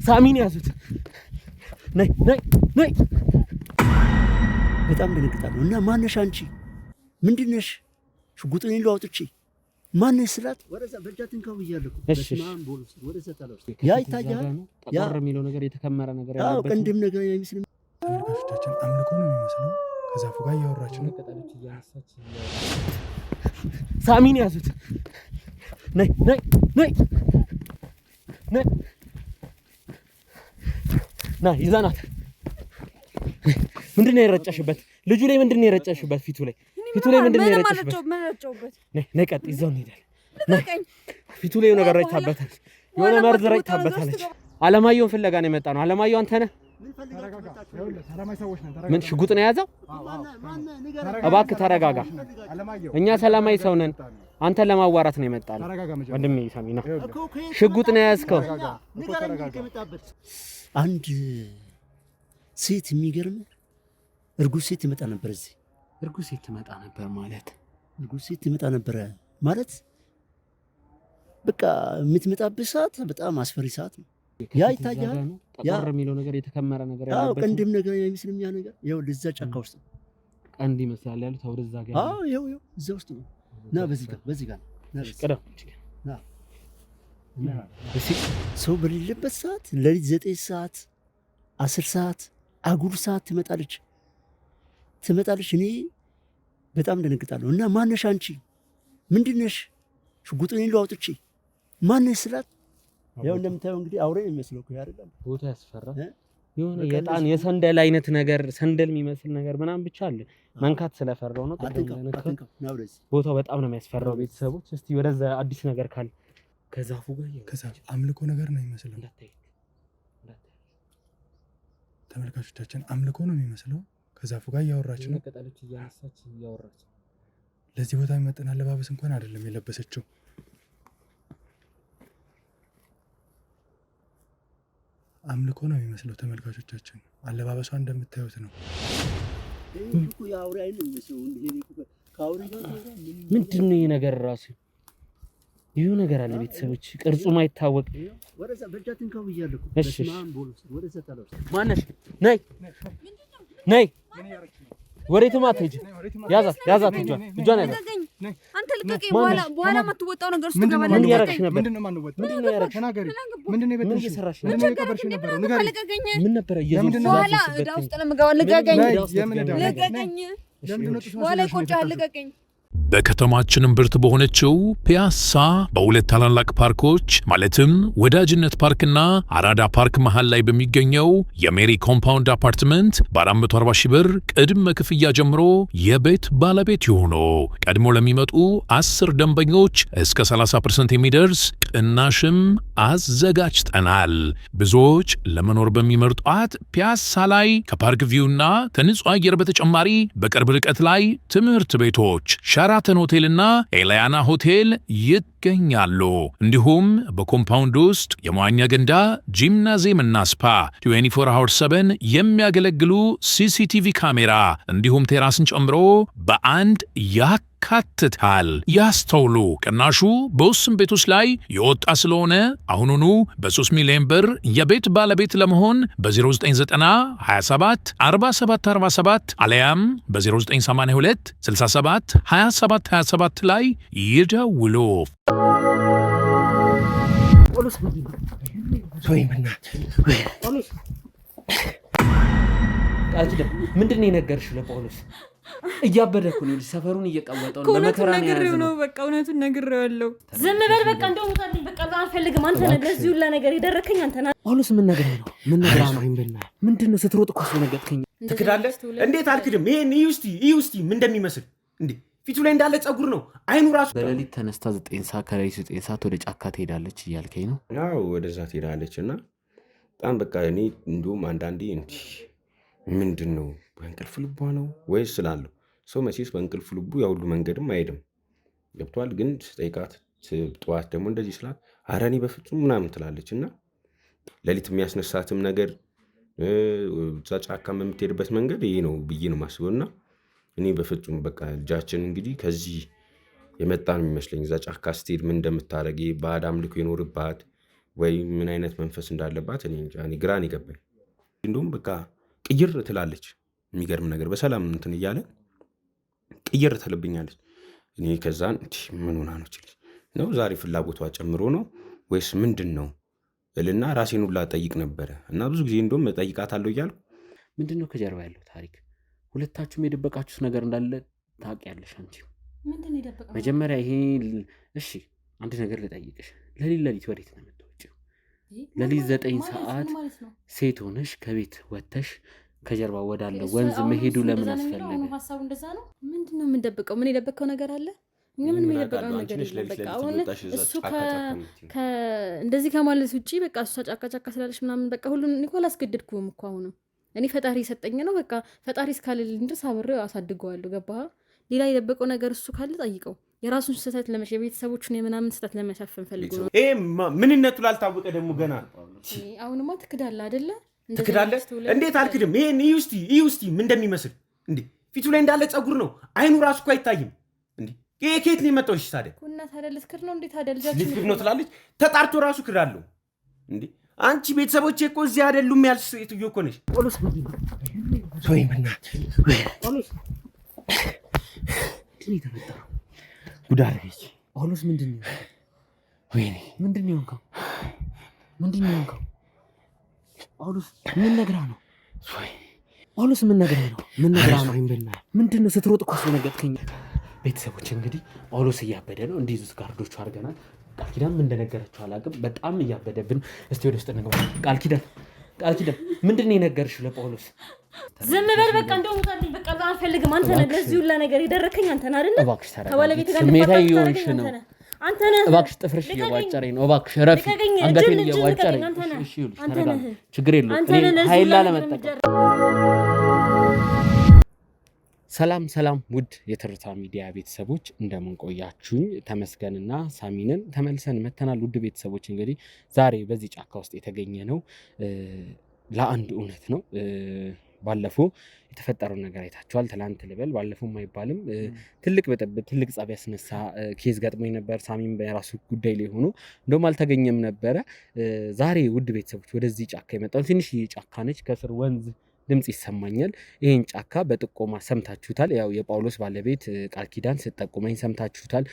ሳሚን ያዙት። ነይ ነይ ነይ። በጣም ደነግጣለሁ። እና ማነሽ አንቺ? ምንድነሽ? ሽጉጥን ይለው አውጥቼ ማነሽ ስላት ወደዛ በእጃትን ካው ይያለኩ በስማም ቦልስ ወደዛ ታላውስ ያ ይታያል። ያ የሚለው ነገር የተከመረ ነገር ያለበት አው ቀንድም ነገር አይመስልም። ተመልካቾቻችን አምልኮ ነው የሚመስለው። ከዛፉ ጋር እያወራች ነው። ቀጣለች እያነሳች ሳሚን ያዙት። ነይ ነይ ነይ ነይ ና ይዛናት። ምንድነው የረጨሽበት? ልጁ ላይ ምንድነው የረጨሽበት? ፊቱ ላይ ምንድነው የረጨሽበት? ነይ ቀጥ ይዘው እንሄዳለን። ፊቱ ላይ የሆነ ነገር ረጭታበታል። የሆነ መርዝ ረጭታበታለች። አለማየሁን ፍለጋ ነው የመጣ ነው። አለማየሁ አንተ ነህ? ምን ሽጉጥ ነው የያዘው? እባክህ ተረጋጋ። እኛ ሰላማዊ ሰው ነን። አንተን ለማዋራት ነው የመጣ ነው። ወንድሜ ሳሚና ሽጉጥ ነው የያዝከው? አንድ ሴት የሚገርም እርጉዝ ሴት ትመጣ ነበር። እዚህ እርጉዝ ሴት ትመጣ ነበር ማለት እርጉዝ ሴት ትመጣ ነበር ማለት በቃ የምትመጣበት ሰዓት በጣም አስፈሪ ሰዓት ነው። ያ ይታያል። ያ የሚለው ነገር የተከመረ ነገር ያለበት አው ቀንድም ነገር አይመስልም። ያ ነገር ይኸው ለዛ ጫካ ውስጥ ቀንድ ይመስላል ያሉት ወደዛ ጋር አው ይኸው እዛ ውስጥ ነው። ና በዚህ ጋር ቀደም ና ሰው በሌለበት ሰዓት ለሊት 9 ሰዓት 10 ሰዓት አጉል ሰዓት ትመጣለች። እኔ በጣም ደነግጣለሁ። እና ማነሽ አንቺ? ምንድነሽ? ሽጉጥን ይለው አውጥቼ ማነሽ ስላት ያው እንደምታየው እንግዲህ አውሬ የሚመስለው እኮ አይደለም። ቦታ ያስፈራል። የሆነ የጣን የሰንደል አይነት ነገር ሰንደል የሚመስል ነገር ምናምን ብቻ አለ። መንካት ስለፈራው ነው። ቦታው በጣም ነው የሚያስፈራው። ቤተሰቦች እስቲ ወደዛ አዲስ ነገር ካለ ከዛፉ ጋር ከዛፍ አምልኮ ነገር ነው የሚመስለው። ተመልካቾቻችን አምልኮ ነው የሚመስለው። ከዛፉ ጋር እያወራች ነው። ቀጣለች እያነሳች እያወራች ለዚህ ቦታ የሚመጥን አለባበስ እንኳን አይደለም የለበሰችው። አምልኮ ነው የሚመስለው። ተመልካቾቻችን አለባበሷ እንደምታዩት ነው። ምንድነው ይሄ ነገር ራሱ? ይሄ ነገር አለ ቤተሰቦች፣ ቅርጹ ማይታወቅ ወደዛ በእጃትን ካው ይያለኩ በስማም ቦልስ ወደዛ ታላውስ ማነሽ? ነይ ነይ ወሬትማ አትሄጂ። ያዛት እጇን ያዛት። አንተ ልቀቀኝ። በኋላ የማትወጣው ነገር ውስጥ ገባለህ። ምን ያረክሽ ነበር? ምንድነው የማንወጣው? ምንድነው ያረክሽ? ተናገሪ። ምንድነው እየሰራሽ ነው? ምንድነው የቀበርሽ ነበር? ንገሪ። ምን ነበር እየሰራሽ? በኋላ እዳ ውስጥ ለምገባ ልቀቀኝ። በኋላ ይቆጫል። ልቀቀኝ። በከተማችን እምብርት በሆነችው ፒያሳ በሁለት ታላላቅ ፓርኮች ማለትም ወዳጅነት ፓርክና አራዳ ፓርክ መሃል ላይ በሚገኘው የሜሪ ኮምፓውንድ አፓርትመንት በ440 ሺህ ብር ቅድመ ክፍያ ጀምሮ የቤት ባለቤት ይሁኑ። ቀድሞ ለሚመጡ 10 ደንበኞች እስከ 30% የሚደርስ ቅናሽም አዘጋጅተናል። ብዙዎች ለመኖር በሚመርጧት ፒያሳ ላይ ከፓርክ ቪውና ከንጹህ አየር በተጨማሪ በቅርብ ርቀት ላይ ትምህርት ቤቶች፣ ሸራተን ሆቴልና ኤላያና ሆቴል ይገኛሉ። እንዲሁም በኮምፓውንድ ውስጥ የመዋኛ ገንዳ፣ ጂምናዚየም እና ስፓ 24/7 የሚያገለግሉ ሲሲቲቪ ካሜራ እንዲሁም ቴራስን ጨምሮ በአንድ ያካትታል። ያስተውሉ፣ ቅናሹ በውስን ቤቶች ላይ የወጣ ስለሆነ አሁኑኑ በ3 ሚሊዮን ብር የቤት ባለቤት ለመሆን በ0990 27 47 47 አለያም በ0982 67 27 27 ላይ ይደውሉ። ምንድን ነው የነገርሽው ለጳውሎስ? እያበደኩ ነው። ሰፈሩን እየቀወጠው ነው። በመከራ ነው ያዘው። በቃ እውነቱን ነግሬዋለሁ። ዝም በል በቃ። እንደው ታዲያ በቃ አልፈልግም። አንተ ነህ ለዚህ ሁላ ነገር የደረከኝ አንተ ነህ። ጳውሎስ ምን ነገር ነው? ምን ነገር ነው? ምንድነው? ስትሮጥ እኮ ስለነገጥከኝ ትክዳለህ። እንዴት አልክድም? ይሄን ይውስቲ ምን እንደሚመስል እንዴ! ፊቱ ላይ እንዳለ ጸጉር ነው። አይኑ ራሱ በሌሊት ተነስታ 9 ሰዓት ከሌሊቱ 9 ሰዓት ወደ ጫካ ትሄዳለች እያልከኝ ነው? አዎ ወደዛ ትሄዳለች እና በጣም በቃ እኔ እንዲሁም አንዳንዴ እንዲህ ምንድን ነው በእንቅልፍ ልቧ ነው ወይስ ስላለው ሰው መቼስ በእንቅልፍ ልቡ ያውሉ መንገድም አይሄድም። ገብቷል። ግን ስጠይቃት ጠዋት ደግሞ እንደዚህ ስላት ኧረ እኔ በፍጹም ምናምን ትላለች እና ሌሊት የሚያስነሳትም ነገር እዛ ጫካ የምትሄድበት መንገድ ይሄ ነው ብዬ ነው የማስበው እና እኔ በፍጹም በቃ ልጃችን እንግዲህ ከዚህ የመጣ ነው የሚመስለኝ። እዛ ጫካ ስትሄድ ምን እንደምታደርግ ባዕድ አምልኮ ይኖርባት ወይ ምን አይነት መንፈስ እንዳለባት እኔ እንጃ። እኔ ግራን ይገባኝ። እንደውም በቃ ቅይር ትላለች። የሚገርም ነገር በሰላም እንትን እያለ ቅይር ትልብኛለች። እኔ ከዛን ምን ሆና ነው ይችላል ነው ዛሬ ፍላጎቷ ጨምሮ ነው ወይስ ምንድን ነው እልና ራሴን ሁላ ጠይቅ ነበረ። እና ብዙ ጊዜ እንደውም ጠይቃታለሁ እያልኩ ምንድን ነው ከጀርባ ያለው ታሪክ? ሁለታችሁም የደበቃችሁት ነገር እንዳለ ታውቂያለሽ አንቺ። ምንድን ነው የደበቀው? መጀመሪያ ይሄ እሺ፣ አንድ ነገር ልጠይቅሽ። ለሊት ወዴት ነው የምትወጪው? ለሊት 9 ሰዓት ሴት ሆነሽ ከቤት ወጥተሽ ከጀርባ ወዳለው ወንዝ መሄዱ ለምን አስፈለገ? ሐሳቡ እንደዛ ነው። ምንድን ነው የምንደብቀው? ምን የደበቀው ነገር አለ? እኛ ምን የደበቀው ነገር የለም። በቃ አሁን እሱ እንደዚህ ከማለት ውጪ በቃ እሷ ጫካ ስላለሽ ምናምን በቃ ሁሉን እኔ እኮ አላስገድድኩም እኮ። አሁንም እኔ ፈጣሪ የሰጠኝ ነው። በቃ ፈጣሪ እስካለልኝ ድረስ አብሬው አሳድገዋለሁ። ገባህ? ሌላ የደበቀው ነገር እሱ ካለ ጠይቀው። የራሱን ስህተት የቤተሰቦቹን የምናምን ስህተት ለመሸፈን ፈልጎ ነው። ይሄ ምንነቱ ላልታወቀ ደግሞ ገና አሁንማ ትክዳለህ አይደለ? ትክዳለህ? እንዴት አልክድም? ይሄን ይውስቲ ምን እንደሚመስል እንዴ! ፊቱ ላይ እንዳለ ጸጉር ነው። አይኑ ራሱ እኮ አይታይም እንዴ! ይሄ ከየት ነው የመጣው? እሺ ታዲያ እናት አይደል ልትክድ ነው? እንዴት አይደል ልጃችን ልትክድ ነው ትላለች። ተጣርቶ ራሱ ክዳለሁ እንዴ! አንቺ ቤተሰቦቼ እኮ እዚህ አይደሉም ያልሽ ሴትዮ እኮ ነሽ። ጳውሎስ ወይ ምናት ጳውሎስ ምን የተፈጠረው? ጉዳር ቤት ጳውሎስ ምንድን ነው? ወይኔ ምንድን ነው የሆንከው? ጳውሎስ ምን ነግራ ነው? ጳውሎስ ምን ነግራ ነው? ምንድን ነው ስትሮጥ እኮ አስደነገጥከኝ። ቤተሰቦች እንግዲህ ጳውሎስ እያበደ ነው። እንዲይዙት ጋርዶቹ አድርገናል። ቃል ኪዳን ምን እንደነገረችው አላውቅም። በጣም እያበደብን። እስቲ ወደ ውስጥ እንግባ። ቃል ኪዳን ምንድን ነው የነገርሽው ለጳውሎስ? ዝም በል በቃ። እንደውም ታዲያ በቃ አልፈልግም። አንተ ነህ ለዚህ ሁላ ነገር የደረከኝ አንተ ነህ አይደል? እባክሽ ተረጋጊ። ከባለቤት ጋር ስሜታዊ እየሆንሽ ነው። አንተ ነህ። እባክሽ ጥፍርሽ እየዋጨረኝ ነው። እባክሽ ረፊ አንገቴን እየዋጨረኝ። እሺ ይኸውልሽ ተረጋጊ። ችግር የለውም። እኔ ኃይል ላለመጠቀም። ሰላም ውድ የትርታ ሚዲያ ቤተሰቦች እንደምን ቆያችሁኝ? ተመስገንና ሳሚንን ተመልሰን መተናል። ውድ ቤተሰቦች እንግዲህ ዛሬ በዚህ ጫካ ውስጥ የተገኘ ነው ለአንድ እውነት ነው። ባለፈው የተፈጠረው ነገር አይታችኋል። ትላንት ልበል ባለፈው አይባልም ትልቅ በጠብ ትልቅ ጸብ ያስነሳ ኬዝ ገጥሞኝ ነበር። ሳሚን በራሱ ጉዳይ ላይ ሆኖ እንደውም አልተገኘም ነበረ። ዛሬ ውድ ቤተሰቦች ወደዚህ ጫካ የመጣው ትንሽ ጫካ ነች። ከስር ወንዝ ድምጽ ይሰማኛል። ይሄን ጫካ በጥቆማ ሰምታችሁታል። ያው የጳውሎስ ባለቤት ቃል ኪዳን ስትጠቁመኝ ሰምታችሁታል።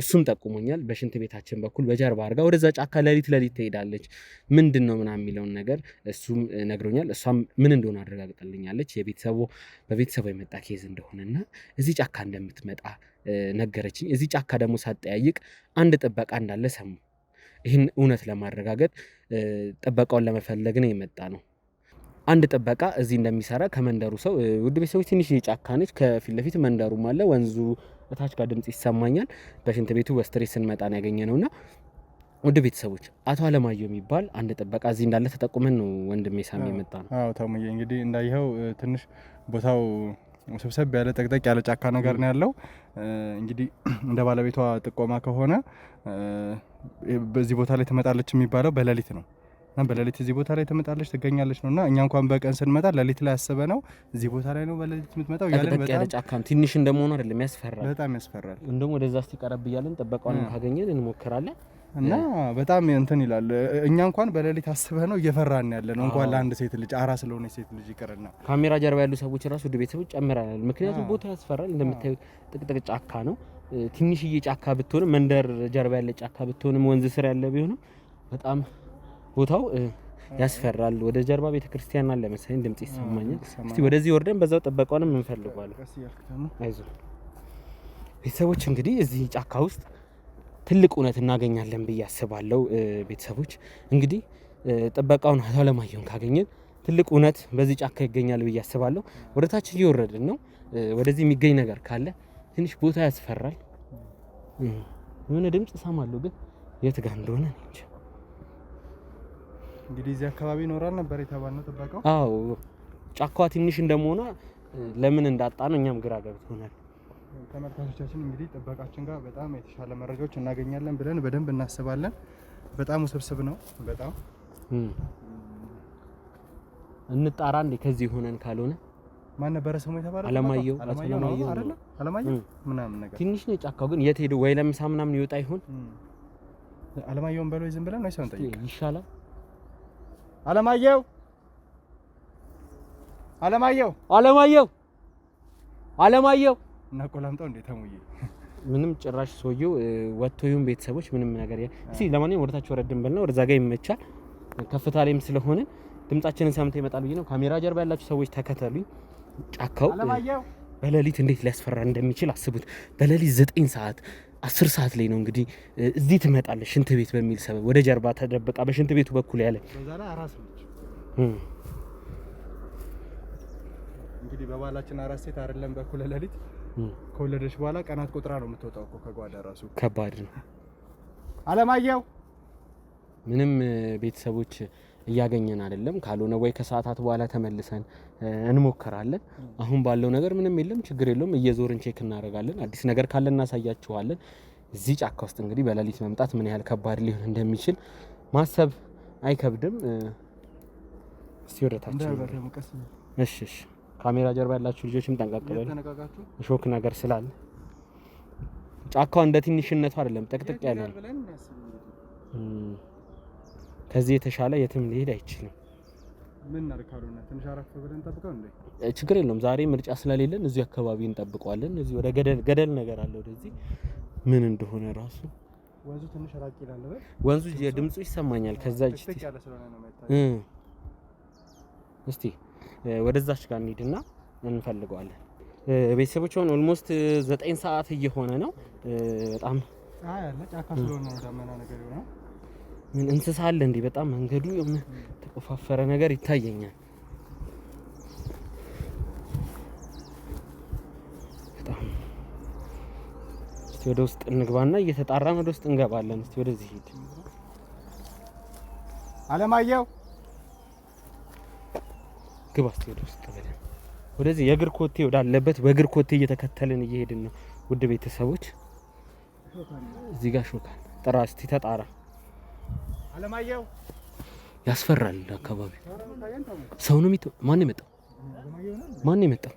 እሱም ጠቁሞኛል። በሽንት ቤታችን በኩል በጀርባ አድርጋ ወደዛ ጫካ ሌሊት ትሄዳለች። ምንድን ነው ምናምን የሚለውን ነገር እሱም ነግሮኛል። እሷም ምን እንደሆነ አረጋግጣልኛለች። በቤተሰቡ የመጣ ኬዝ እንደሆነና እዚህ ጫካ እንደምትመጣ ነገረችኝ። እዚህ ጫካ ደግሞ ሳጠያይቅ አንድ ጥበቃ እንዳለ ሰሙ። ይህን እውነት ለማረጋገጥ ጥበቃውን ለመፈለግ ነው የመጣ ነው። አንድ ጥበቃ እዚህ እንደሚሰራ ከመንደሩ ሰው ውድ ቤተሰቦች ትንሽ ጫካ ነች። ከፊት ለፊት መንደሩም አለ። ወንዙ እታች ጋር ድምጽ ይሰማኛል። በሽንት ቤቱ በስትሬስ ስንመጣ ነው ያገኘነውና ውድ ቤተሰቦች አቶ አለማየሁ የሚባል አንድ ጥበቃ እዚህ እንዳለ ተጠቁመን ነው ወንድሜ ሳሚ የመጣ ነው። አዎ ታሙዬ፣ እንግዲህ እንዳየኸው ትንሽ ቦታው ሰብሰብ ያለ ጠቅጠቅ ያለ ጫካ ነገር ነው ያለው። እንግዲህ እንደ ባለቤቷ ጥቆማ ከሆነ በዚህ ቦታ ላይ ትመጣለች የሚባለው በሌሊት ነው። በሌሊት እዚህ ቦታ ላይ ትመጣለች ትገኛለች ነውና እኛ እንኳን በቀን ስንመጣ ሌሊት ላይ ያሰበ ነው እዚህ ቦታ ላይ ነው በሌሊት የምትመጣው ያለን። በጣም ያለ ጫካም ትንሽ እንደመሆኑ አይደለም ያስፈራል። በጣም ያስፈራል። እንደውም ወደዛ እስቲ ቀረብ እያለን ጥበቃውን ካገኘን እንሞክራለን እና በጣም እንትን ይላል። እኛ እንኳን በሌሊት አስበ ነው እየፈራን ያለ ነው። እንኳን ለአንድ ሴት ልጅ አራስ ስለሆነ ሴት ልጅ ይቀርና ካሜራ ጀርባ ያሉ ሰዎች ራሱ ወደ ቤተሰቦች ጨምራናል። ምክንያቱም ቦታ ያስፈራል። እንደምታዩ ጥቅጥቅ ጫካ ነው። ትንሽዬ ጫካ ብትሆንም መንደር ጀርባ ያለ ጫካ ብትሆንም ወንዝ ስር ያለ ቢሆንም በጣም ቦታው ያስፈራል። ወደ ጀርባ ቤተክርስቲያን አለ መሰለኝ ድምጽ ይሰማኛል። እስቲ ወደዚህ ወርደን በዛው ጥበቃውንም እንፈልጋለን። አይዞህ ቤተሰቦች፣ እንግዲህ እዚህ ጫካ ውስጥ ትልቅ እውነት እናገኛለን ብዬ አስባለሁ። ቤተሰቦች እንግዲህ ጥበቃውን አቶ አለማየሁን ካገኘን ትልቅ እውነት በዚህ ጫካ ይገኛል ብዬ አስባለሁ። ወደታች እየወረድን ነው። ወደዚህ የሚገኝ ነገር ካለ ትንሽ ቦታ ያስፈራል። የሆነ ድምጽ እሰማለሁ፣ ግን የት ጋር እንደሆነ እንጃ። እንግዲህ እዚህ አካባቢ ይኖራል ነበር የተባለው ጥበቃው። አዎ ጫካዋ ትንሽ እንደመሆኗ ለምን እንዳጣ ነው እኛም ግራ ገብቶናል። ተመልካቾቻችን እንግዲህ ጥበቃችን ጋር በጣም የተሻለ መረጃዎች እናገኛለን ብለን በደንብ እናስባለን። በጣም ውስብስብ ነው። በጣም እንጣራ እንዴ ከዚህ ሆነን ካልሆነ ማን ነበረ ስሙ የተባለው? አለማየሁ አይደለ? አለማየሁ ምናምን ነገር ትንሽ ነው ጫካው፣ ግን የት ሄዶ ወይ ለምሳ ምናምን ይወጣ ይሆን? አለማየሁን በለው ዝም ብለን ነው ሰውን ጠይቅ ይሻላል። አለማየሁ አለማየሁ አለማየሁ አለማየሁ እና ቆላምጣው እንዴ ተሙዬ ምንም ጭራሽ ሰውየው ወጥቶ ይሁን ቤተሰቦች ምንም ነገር እስቲ ለማንኛውም ወደታች ወረድን በልና ወደዛ ጋር ይመቻል። ከፍታ ላይም ስለሆነ ድምጻችንን ሰምተው ይመጣሉ ብዬ ነው። ካሜራ ጀርባ ያላችሁ ሰዎች ተከተሉኝ። ጫካው በሌሊት እንዴት ሊያስፈራ እንደሚችል አስቡት። በሌሊት 9 ሰዓት 10 ሰዓት ላይ ነው እንግዲህ እዚህ ትመጣለች ሽንት ቤት በሚል ሰበብ ወደ ጀርባ ተደብቃ በሽንት ቤቱ በኩል ያለ በዛላ አራስ ነች። እንግዲህ በባላችን አራስ ሴት አይደለም በኩል ሌሊት ከወለደች በኋላ ቀናት ቁጥራ ነው የምትወጣው እኮ ከጓዳ ራሱ ከባድ ነው። አለማየሁ ምንም ቤተሰቦች እያገኘን አይደለም። ካልሆነ ወይ ከሰዓታት በኋላ ተመልሰን እንሞክራለን። አሁን ባለው ነገር ምንም የለም፣ ችግር የለውም። እየዞርን ቼክ እናደርጋለን። አዲስ ነገር ካለ እናሳያችኋለን። እዚህ ጫካ ውስጥ እንግዲህ በሌሊት መምጣት ምን ያህል ከባድ ሊሆን እንደሚችል ማሰብ አይከብድም። እስቲ ወደታችን እሺ ካሜራ ጀርባ ያላችሁ ልጆችም ጠንቀቅ በሉ። ሾክ ነገር ስላለ ጫካው እንደ ትንሽነቱ አይደለም፣ ጥቅጥቅ ያለ ነው። ከዚህ የተሻለ የትም ሊሄድ አይችልም። ምን አርካሉና ትንሽ አረፍ ብለን ጠብቀው እንዴ? ችግር የለውም። ዛሬ ምርጫ ስለሌለን እዚህ አካባቢ እንጠብቀዋለን። እዚህ ወደ ገደል ነገር አለ ወደዚህ ምን እንደሆነ ራሱ ወንዙ ትንሽ ራቅ ይላል አይደል? ወንዙ ድምጹ ይሰማኛል። ከዛ እስቲ ወደዛች ጋር እንሂድና እንፈልገዋለን። ቤተሰቦች አሁን ኦልሞስት 9 ሰዓት እየሆነ ነው። በጣም ያለ ጫካ ስለሆነ ነው ዳመና ነገር ይሆናል። ምን እንስሳ አለ እንዴ? በጣም መንገዱ የሆነ ተቆፋፈረ ነገር ይታየኛል። በጣም እስቲ ወደ ውስጥ እንግባና እየተጣራን ወደ ውስጥ እንገባለን። እስቲ ወደዚህ ሂድ አለማየሁ ግባ። እስቲ ወደ ውስጥ ብለን ወደዚህ የእግር ኮቴ ወዳለበት በእግር ኮቴ እየተከተልን እየሄድን ነው። ውድ ቤተሰቦች እዚህ ጋር ሾካል። ጥራ እስቲ ተጣራ። አለማየሁ ያስፈራል። አካባቢ ሰው ነው የሚተው። ማን የመጣው?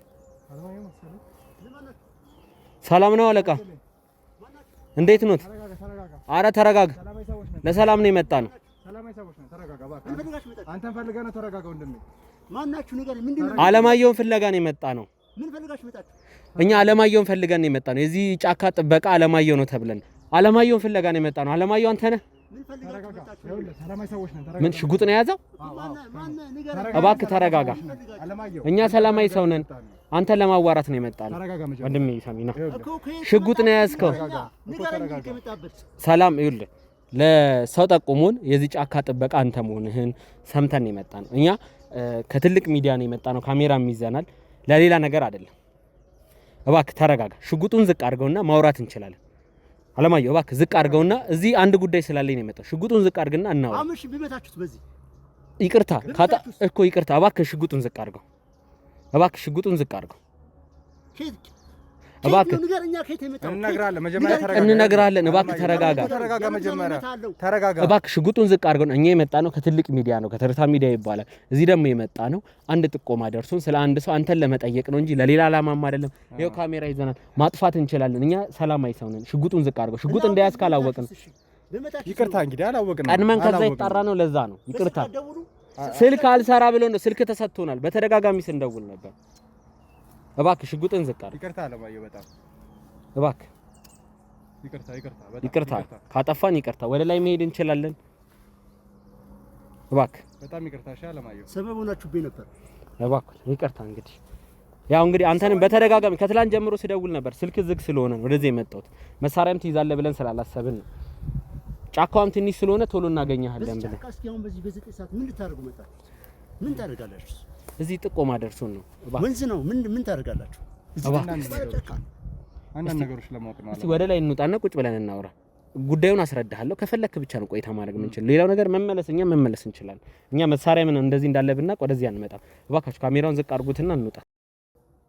ሰላም ነው አለቃ፣ እንዴት ኖት? አረ ተረጋጋ። ለሰላም ነው የመጣ ነው። አንተን ፈልገህ ነው? ተረጋጋ ወንድሜ። ማናችሁ ነገር ምንድነው? አለማየሁን ፍለጋ ነው የመጣ ነው። ምን ፈልጋችሁ መጣችሁ? እኛ አለማየሁን ፈልገን ነው የመጣ ነው። የዚህ ጫካ ጥበቃ አለማየሁ ነው ተብለን አለማየሁን ፍለጋ ነው የመጣ ነው። አለማየሁ አንተ ነህ? ምን ሽጉጥ ነው የያዘው? እባክህ ተረጋጋ። እኛ ሰላማዊ ሰው ነን። አንተን ለማዋራት ነው የመጣ ነው። ወንድሜ ሰሚና ሽጉጥ ነው የያዝከው? ሰላም ይኸውልህ፣ ለሰው ጠቁሙን የዚህ ጫካ ጥበቃ አንተ መሆንህን ሰምተን ነው የመጣ ነው። እኛ ከትልቅ ሚዲያ ነው የመጣ ነው። ካሜራም ይዘናል። ለሌላ ነገር አይደለም። እባክህ ተረጋጋ። ሽጉጡን ዝቅ አድርገውና ማውራት እንችላለን። አለማየሁ እባክህ ዝቅ አድርገውና እዚህ አንድ ጉዳይ ስላለኝ ነው የመጣው። ሽጉጡን ዝቅ አድርግና እናውራ። አምሽ ቢመታችሁት በዚህ ይቅርታ ካታ እኮ ይቅርታ። እባክህ ሽጉጡን ዝቅ አድርገው። እባክህ ሽጉጡን ዝቅ አድርገው። እባክህ እንነግራለን። መጀመሪያ ተረጋጋ። እንነግራለን። እባክህ ተረጋጋ። ተረጋጋ። መጀመሪያ ተረጋጋ። እባክህ ሽጉጡን ዝቅ አድርገው። እኛ የመጣ ነው ከትልቅ ሚዲያ ነው፣ ከትርታ ሚዲያ ይባላል። እዚህ ደግሞ የመጣ ነው አንድ ጥቆማ ደርሶን ስለ አንድ ሰው አንተን ለመጠየቅ ነው እንጂ ለሌላ ዓላማም አይደለም። ይኸው ካሜራ ይዘናል። ማጥፋት እንችላለን። እኛ ሰላማዊ ሰው ነን። ሽጉጡን ዝቅ አድርገው። ሽጉጥ እንደያዝክ አላወቅን። ይቅርታ እንግዲህ አላወቅንም። ቀድመን ከዛ ይጣራ ነው። ለዛ ነው ይቅርታ። ስልክ አልሰራ ብሎ ነው። ስልክ ተሰጥቶናል። በተደጋጋሚ ስንደውል ነበር። እባክህ ሽጉጥን ዝቅ አድርግ። ይቅርታ አለማየሁ፣ በጣም እባክህ ይቅርታ። ካጠፋን ይቅርታ። ወደ ላይ መሄድ እንችላለን። እባክህ በጣም ይቅርታ። እሺ አለማየሁ፣ ሰበብ ሆናችሁብኝ ነበር። እባክህ ይቅርታ። እንግዲህ ያው እንግዲህ አንተንም በተደጋጋሚ ከትላንት ጀምሮ ስደውል ነበር። ስልክ ዝግ ስለሆነ ነው ወደዚህ የመጣሁት። መሳሪያም ትይዛለህ ብለን ስላላሰብን ነው። ጫካውም ትንሽ ስለሆነ ቶሎ እናገኛለን ብለን። በዚህ በዘጠኝ ሰዓት ምን ልታደርጉ መጣችሁ? ምን ታደርጋላችሁ? እዚህ ጥቆማ ደርሶን ነው። ወንዝ ነው። ምን ታደርጋላችሁ? አንዳንድ ነገሮች ለማወቅ ነው። እስቲ ወደ ላይ እንውጣና ቁጭ ብለን እናውራ። ጉዳዩን አስረዳሃለሁ። ከፈለክ ብቻ ነው ቆይታ ማድረግ የምንችል። ሌላው ነገር መመለስ እንችላለን። እኛ መሳሪያ ምን እንደዚህ እንዳለብና ወደዚህ አንመጣም። እባካችሁ ካሜራውን ዝቅ አድርጉትና እንውጣ።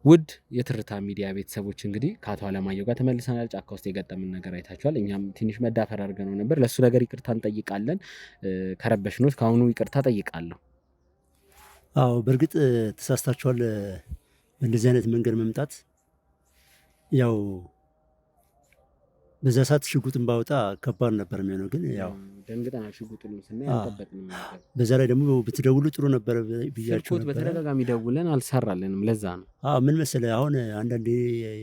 ውድ የትርታ ሚዲያ ቤተሰቦች እንግዲህ ከአቶ አለማየሁ ጋር ተመልሰናል። ጫካ ውስጥ የገጠምን ነገር አይታችኋል። እኛም ትንሽ መዳፈር አድርገነው ነበር። ለሱ ነገር ይቅርታ እንጠይቃለን። ከረበሽኖት ከአሁኑ ይቅርታ ጠይቃለሁ። አዎ በእርግጥ ተሳስታችኋል። በእንደዚህ አይነት መንገድ መምጣት ያው በዛ ሰዓት ሽጉጥን ባወጣ ከባድ ነበር የሚሆነው። ግን ያው ደንግጠናል። ሽጉጡን ስናይ አልጠበቅንም ነበር። በዛ ላይ ደግሞ ብትደውሉ ጥሩ ነበር ብያቸው ነበር። በተደጋጋሚ ደውለን አልሰራልንም። ለዛ ነው ምን መሰለህ አሁን አንዳንዴ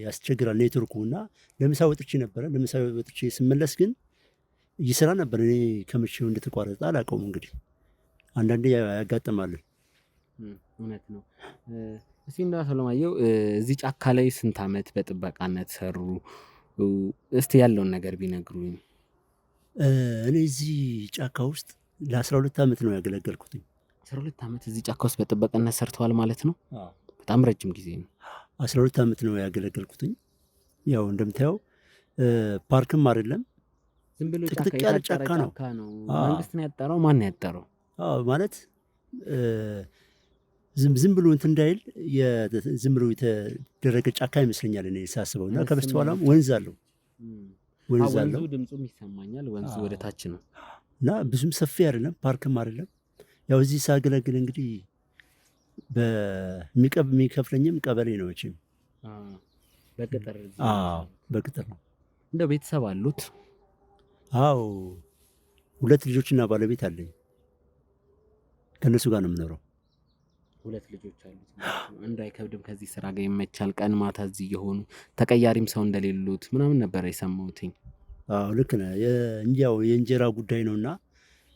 ያስቸግራል ኔትወርኩ እና ለምሳ ወጥቼ ነበረ። ለምሳ ወጥቼ ስመለስ ግን እየሰራ ነበር። እኔ ከመቼው እንደተቋረጠ አላውቀውም። እንግዲህ አንዳንዴ ያጋጥማል። እውነት ነው። እስቲ እንደው ሰለማየሁ እዚህ ጫካ ላይ ስንት ዓመት በጥበቃነት ሰሩ? እስቲ ያለውን ነገር ቢነግሩኝ። እኔ እዚህ ጫካ ውስጥ ለ12 ዓመት ነው ያገለገልኩትኝ። 12 ዓመት እዚህ ጫካ ውስጥ በጥበቃነት ሰርተዋል ማለት ነው? በጣም ረጅም ጊዜ ነው። 12 ዓመት ነው ያገለገልኩትኝ። ያው እንደምታየው ፓርክም አይደለም፣ ዝም ብሎ ጥቅጥቅ ያለ ጫካ ነው። መንግስት ነው ያጠረው? ማን ነው ያጠረው? ማለት ዝም ብሎ እንትን እንዳይል ዝም ብሎ የተደረገ ጫካ ይመስለኛል እኔ ሳስበው። እና ከበስተኋላም ወንዝ አለው። ወንዙ ድምፁም ይሰማኛል። ወንዙ ወደ ታች ነው እና ብዙም ሰፊ አይደለም፣ ፓርክም አይደለም። ያው እዚህ ሳገለግል እንግዲህ የሚከፍለኝም ቀበሌ ነው መቼም። በቅጥር ነው። እንደው ቤተሰብ አሉት? አዎ 2 ልጆችና ባለቤት አለኝ። ከእነሱ ጋር ነው የምኖረው። 2 ልጆች አሉት። እንደው አይከብድም? ከዚህ ስራ ጋር ይመቻል? ቀን ማታ እዚህ የሆኑ ተቀያሪም ሰው እንደሌሉት ምናምን ነበር የሰማሁትኝ። ልክ ነህ። ያው የእንጀራ ጉዳይ ነውና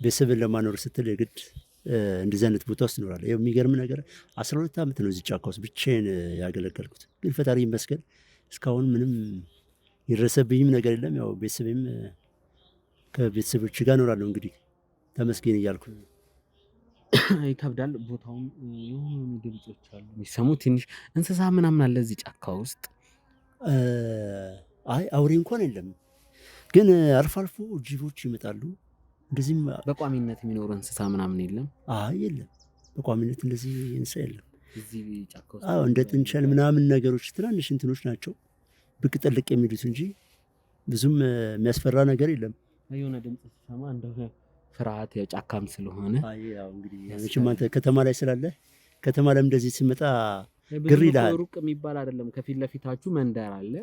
ቤተሰብን ለማኖር ስትል የግድ እንደዚህ አይነት ቦታ ውስጥ እኖራለሁ። የሚገርም ነገር 12 ዓመት ነው እዚህ ጫካ ውስጥ ብቻዬን ያገለገልኩት። ግን ፈጣሪ ይመስገን እስካሁን ምንም የደረሰብኝም ነገር የለም። ያው ቤተሰቤም ከቤተሰቦች ጋር እኖራለሁ እንግዲህ ተመስገን እያልኩ። ይከብዳል። ቦታውም የሆኑ ድምጾች አሉ የሚሰሙ። ትንሽ እንስሳ ምናምን አለ እዚህ ጫካ ውስጥ? አውሬ እንኳን የለም፣ ግን አልፎ አልፎ ጅቦች ይመጣሉ። እንደዚህም በቋሚነት የሚኖሩ እንስሳ ምናምን የለም? የለም፣ በቋሚነት እንደዚህ እንስሳ የለም እዚህ ጫካ ውስጥ። እንደ ጥንቸል ምናምን ነገሮች ትናንሽ እንትኖች ናቸው ብቅ ጥልቅ የሚሉት እንጂ ብዙም የሚያስፈራ ነገር የለም። የሆነ ድምፅ ሲሰማ እንደው ፍርሃት፣ ያው ጫካም ስለሆነ ያው እንግዲህ መቼም አንተ ከተማ ላይ ስላለ ከተማ ላይ እንደዚህ ሲመጣ ግር ይልሃል። ሩቅ የሚባል አይደለም። ከፊት ለፊታችሁ መንደር አለ፣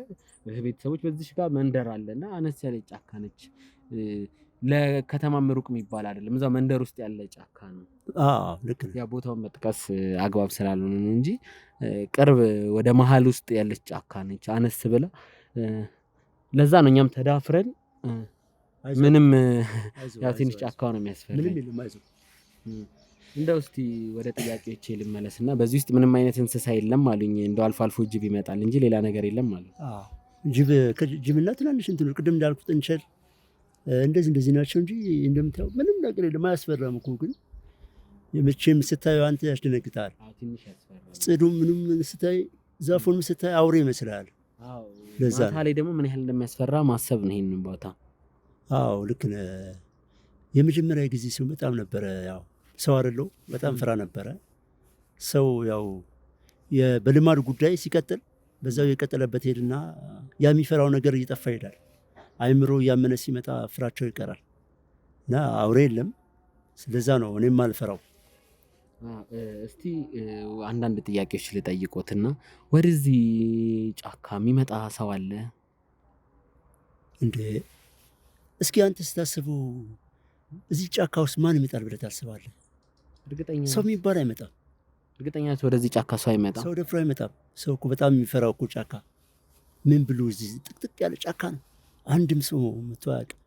ቤተሰቦች በዚህ ጋር መንደር አለና አነስ ያለ ጫካ ነች። ለከተማም ሩቅ የሚባል አይደለም። እዛው መንደር ውስጥ ያለ ጫካ ነው። ልክ ነው። ያ ቦታውን መጥቀስ አግባብ ስላልሆነ ነው እንጂ ቅርብ ወደ መሀል ውስጥ ያለች ጫካ ነች፣ አነስ ብላ። ለዛ ነው እኛም ተዳፍረን ምንም ያው ትንሽ ጫካው ነው የሚያስፈልግ። እንደው እስቲ ወደ ጥያቄዎቼ ልመለስና በዚህ ውስጥ ምንም አይነት እንስሳ የለም አሉኝ። እንደው አልፎ አልፎ ጅብ ይመጣል እንጂ ሌላ ነገር የለም አሉ። ጅብና ትናንሽ እንትኖች ቅድም እንዳልኩት እንቸል እንደዚህ ናቸው እንጂ እንደምታየው ምንም ነገር የለም። አያስፈራም እኮ ግን መቼም ስታየው አንተ ያስደነግጣል። ጽዱ ምንም ስታይ ዛፉን ስታይ አውሬ ይመስላል። ለዛ ማታ ላይ ደግሞ ምን ያህል እንደሚያስፈራ ማሰብ ነው ይሄንን ቦታ። ልክ ነህ። የመጀመሪያ ጊዜ ሲሆን በጣም ነበረ ያው ሰው አይደለው በጣም ፍራ ነበረ። ሰው ያው በልማድ ጉዳይ ሲቀጥል በዛው የቀጠለበት ሄድና የሚፈራው ነገር እየጠፋ ይሄዳል። አይምሮ እያመነ ሲመጣ ፍራቸው ይቀራል እና አውሬ የለም። ስለዛ ነው እኔም አልፈራው። እስቲ አንዳንድ ጥያቄዎች ልጠይቆትና ወደዚህ ጫካ የሚመጣ ሰው አለ እንዴ? እስኪ አንተ ስታስበው እዚህ ጫካ ውስጥ ማን ይመጣል ብለህ ታስባለህ? እርግጠኛ ሰው የሚባል አይመጣም። እርግጠኛ ወደዚህ ጫካ ሰው አይመጣም። ሰው ደፍሮ አይመጣም። ሰው እኮ በጣም የሚፈራው እኮ ጫካ ምን ብሎ እዚህ ጥቅጥቅ ያለ ጫካ ነው። አንድም ሰው መጥቶ አያውቅም።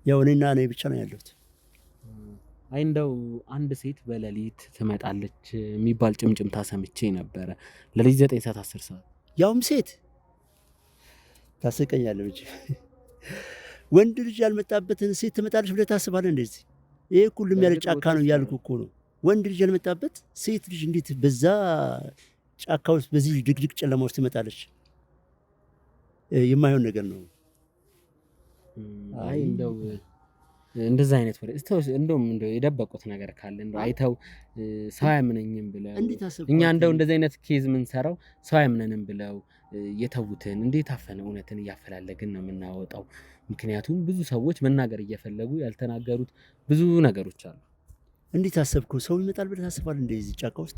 ያው እኔና እኔ ብቻ ነው ያለሁት። አይ እንደው አንድ ሴት በሌሊት ትመጣለች የሚባል ጭምጭምታ ሰምቼ ነበረ። ሌሊት 9 ሰዓት 10 ሰዓት ያውም ሴት ታሰቀኛለህ እንጂ ወንድ ልጅ ያልመጣበትን ሴት ትመጣለች ብለህ ታስባለህ? እንደዚህ ይሄ ሁሉም ያለ ጫካ ነው እያልኩ እኮ ነው። ወንድ ልጅ ያልመጣበት ሴት ልጅ እንዴት በዛ ጫካ ውስጥ በዚህ ድቅድቅ ጨለማ ውስጥ ትመጣለች? የማይሆን ነገር ነው። አይ እንደው እንደዛ አይነት ወሬ እንደውም እንደው የደበቁት ነገር ካለ እንደው አይተው ሰው አያምነኝም ብለው እኛ እንደው እንደዚህ አይነት ኬዝ የምንሰራው ሰው አያምነንም ብለው የተውትን እንዴት አፈነ እውነትን እያፈላለግን ነው የምናወጣው። ምክንያቱም ብዙ ሰዎች መናገር እየፈለጉ ያልተናገሩት ብዙ ነገሮች አሉ። እንዴት አሰብከው? ሰው ይመጣል ብለህ ታስባለህ? እንደዚህ ጫካ ውስጥ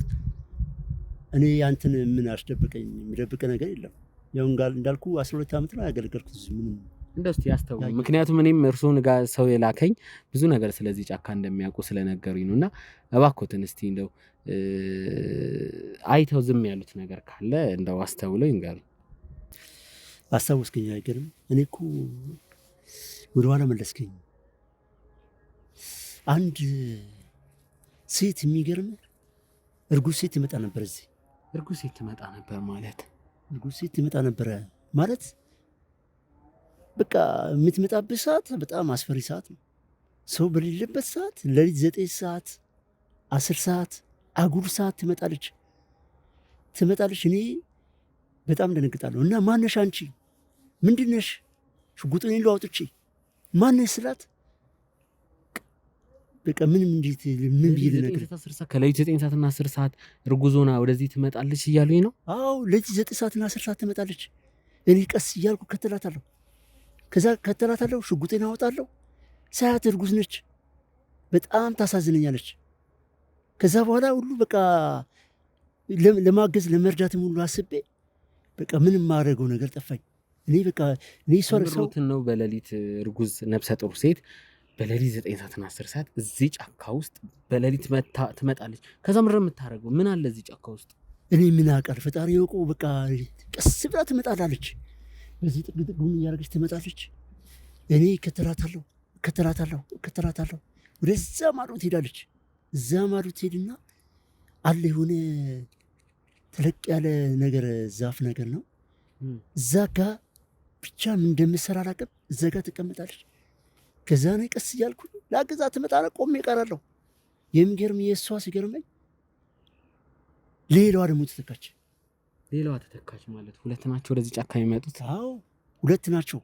እኔ ያንተን ምን አስደብቀኝ? የሚደብቅ ነገር የለም። ያው እንዳልኩ 12 ዓመት ነው ያገለገልኩት። ምንም እንደው እስቲ ያስተውሉ። ምክንያቱም እኔም እርሶን ጋር ሰው የላከኝ ብዙ ነገር ስለዚህ ጫካ እንደሚያውቁ ስለነገሩኝ ነውና እባክዎትን እስቲ እንደው አይተው ዝም ያሉት ነገር ካለ እንደው አስተውለው ይንገሩኝ። አስታውስከኝ አይገርም? እኔ እኮ ወደ ኋላ መለስከኝ። አንድ ሴት የሚገርም እርጉዝ ሴት ትመጣ ነበር እዚህ። እርጉዝ ሴት ትመጣ ነበር ማለት እርጉዝ ሴት ትመጣ ነበረ ማለት በቃ የምትመጣበት ሰዓት በጣም አስፈሪ ሰዓት ነው። ሰው በሌለበት ሰዓት ሌሊት 9 ሰዓት 10 ሰዓት አጉል ሰዓት ትመጣለች። እኔ በጣም ደነግጣለሁ። እና ማነሽ አንቺ ምንድነሽ? ሽጉጡን ይሉ አውጥቼ ማነሽ ስላት በቃ ምንም እንዴት ምን ብዬ ልነግርህ? ከሌሊት 9 ሰዓትና 10 ሰዓት እርጉዝ ሆና ወደዚህ ትመጣለች እያሉኝ ነው። አዎ ሌሊት 9 ሰዓትና 10 ሰዓት ትመጣለች። እኔ ቀስ እያልኩ ከተላታለሁ። ከዛ ከተላታለሁ፣ ሽጉጤን አወጣለሁ። ሳያት እርጉዝ ነች። በጣም ታሳዝነኛለች። ከዛ በኋላ ሁሉ በቃ ለማገዝ ለመርዳትም ሁሉ አስቤ በቃ ምንም ማድረገው ነገር ጠፋኝ። እኔ በቃ እኔ ሶርሰውትን ነው በሌሊት እርጉዝ ነፍሰ ጡር ሴት በሌሊት 9 ሰዓትና 10 ሰዓት እዚህ ጫካ ውስጥ በሌሊት ትመጣለች። ከዛ ምንድን ነው የምታደርገው? ምን አለ እዚህ ጫካ ውስጥ? እኔ ምን አውቃለሁ? ፈጣሪ ያውቀው። በቃ ቀስ ብላ ትመጣላለች። በዚህ ጥግጥጉን እያደረገች ትመጣለች። እኔ እከተላታለሁ። ወደዛ ማዶ ትሄዳለች። እዛ ማዶ ትሄድና አለ የሆነ ተለቅ ያለ ነገር ዛፍ ነገር ነው። እዛ ጋ ብቻ ምን እንደምትሰራ አላውቅም። እዛ ጋ ትቀመጣለች። ከዛ እኔ ቀስ እያልኩ ላገዛ ትመጣለ። ቆሜ እቀራለሁ። የሚገርም የእሷ ሲገርመኝ ሌላዋ ደግሞ ተተካች። ሌላዋ ተተካች ማለት ሁለት ናቸው ወደዚህ ጫካ የሚመጡት? አዎ 2 ናቸው።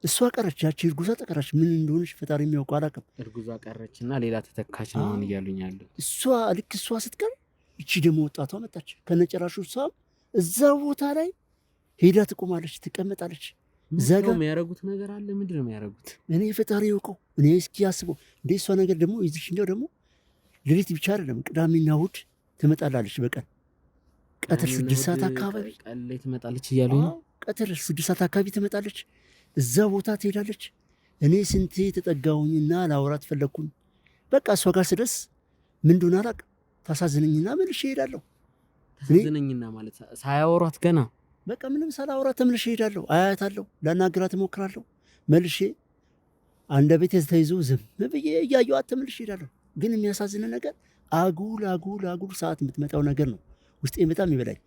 እሷ ቀረች፣ ያቺ እርጉዟ ተቀረች። ምን እንደሆነች ፈጣሪ የሚያውቀው አላውቅም። እርጉዟ ቀረችና ሌላ ተተካች ነው እያሉኝ ያለው። ልክ እሷ ስትቀር እቺ ደግሞ ወጣቷ መጣች ከነጨራሹ። እሷም እዛ ቦታ ላይ ሄዳ ትቆማለች፣ ትቀመጣለች። እዛ ጋር የሚያደርጉት ነገር አለ። ምንድን ነው የሚያደርጉት? እኔ ፈጣሪ ያውቀው። እኔ እስኪ አስበው እንደ እሷ ነገር ደግሞ ይዝሽ እንደው ደግሞ ሌሊት ብቻ አይደለም ቅዳሜና እሑድ ትመጣላለች። በቀን ቀትር 6 ሰዓት አካባቢ ቀን ላይ ትመጣለች እያሉኝ ነው። ቀትር 6 ሰዓት አካባቢ ትመጣለች። እዛ ቦታ ትሄዳለች። እኔ ስንቴ ተጠጋሁኝና ላወራት ፈለግኩኝ። በቃ እሷ ጋር ስደርስ ምን እንደሆነ አላውቅም። ታሳዝነኝና መልሼ እሄዳለሁ። ታሳዝነኝና ማለት ሳያወሯት ገና በቃ ምንም ሳላወራት ተመልሼ እሄዳለሁ። አያታለሁ፣ ላናግራት እሞክራለሁ። መልሼ አንደበቴ ተይዞ ዝም ብዬ እያየኋት ተመልሼ እሄዳለሁ። ግን የሚያሳዝነ ነገር አጉል ሰዓት የምትመጣው ነገር ነው ውስጤ በጣም ይበላኝ።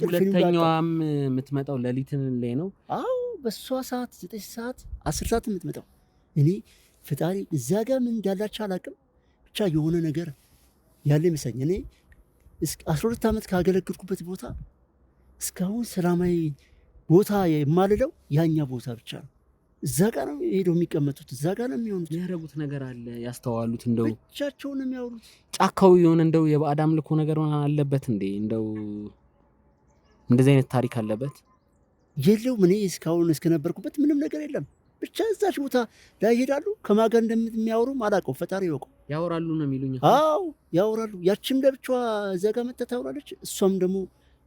ሁለተኛዋም የምትመጣው ሌሊትን ላይ ነው። አዎ በሷ ሰዓት 9 ሰዓት 10 ሰዓት የምትመጣው። እኔ ፈጣሪ እዛ ጋር ምን እንዳላቸው አላውቅም። ብቻ የሆነ ነገር ያለ ይመስለኝ። እኔ 12 ዓመት ካገለግልኩበት ቦታ እስካሁን ሰላማዊ ቦታ የማልለው ያኛ ቦታ ብቻ ነው። እዛ ጋር ነው ሄደው የሚቀመጡት፣ እዛ ጋር ነው የሚሆኑት። ያረጉት ነገር አለ ያስተዋሉት። እንደው ብቻቸውን ነው የሚያወሩት። ጫካው የሆነ እንደው የባዕድ አምልኮ ነገር አለበት እንዴ? እንደው እንደዚህ አይነት ታሪክ አለበት? የለውም። እኔ እስካሁን እስከነበርኩበት ምንም ነገር የለም። ብቻ እዛች ቦታ ላይ ይሄዳሉ። ከማን ጋር እንደሚያወሩም አላውቀው። ፈጣሪ ያውቀው። ያወራሉ ነው የሚሉኝ። አዎ ያወራሉ። ያቺም ለብቻዋ እዛ ጋር መታ ታወራለች፣ እሷም ደግሞ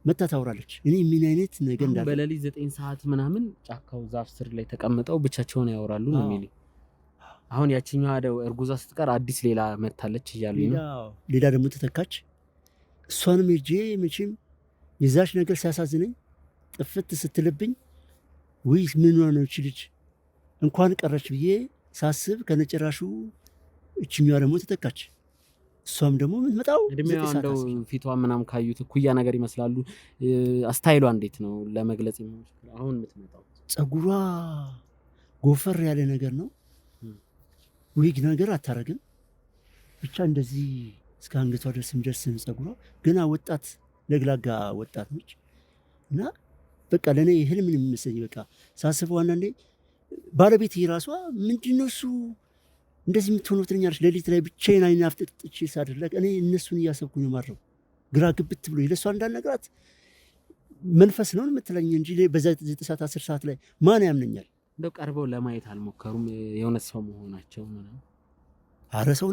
መታ ታወራለች። እኔ ምን አይነት ነገር እንዳለ በሌሊት 9 ሰዓት ምናምን ጫካው ዛፍ ስር ላይ ተቀምጠው ብቻቸውን ያወራሉ ነው የሚሉኝ። አሁን ያቺኛዋ እርጉዟ ስትቀር አዲስ ሌላ መታለች እያሉኝ ነው። ሌላ ደግሞ ተተካች። እሷንም ሄጄ መቼም የዛች ነገር ሲያሳዝነኝ ጥፍት ስትልብኝ ወይ ምን ነው እቺ ልጅ እንኳን ቀረች ብዬ ሳስብ ከነጨራሹ እቺኛዋ ደግሞ ተተካች። እሷም ደግሞ የምትመጣው እድሜዋ እንደው ፊቷ ምናምን ካዩት እኩያ ነገር ይመስላሉ። ስታይሏ እንዴት ነው ለመግለጽ የሚመስለው? አሁን የምትመጣው ፀጉሯ ጎፈር ያለ ነገር ነው። ዊግ ነገር አታረግም። ብቻ እንደዚህ እስከ አንገቷ ድረስ የሚደርስ ፀጉሯ ገና ወጣት ለግላጋ ወጣት ነች። እና በቃ ለእኔ ህልም ነው የሚመስለኝ። በቃ ሳስበው አንዳንዴ ባለቤት ራሷ ምንድነው እሱ እንደዚህ የምትሆነው ትለኛለች። ሌሊት ላይ ብቻዬን አይን አፍጥጬ ሳደርግ እኔ እነሱን እያሰብኩኝ ማድረው ግራ ግብት ብሎ ለሷ እንዳልነግራት መንፈስ ነው የምትለኝ እንጂ በዛ 9 ሰዓት 10 ሰዓት ላይ ማን ያምነኛል? እንደው ቀርበው ለማየት አልሞከሩም? የእውነት ሰው መሆናቸው ምናምን? አረ ሰው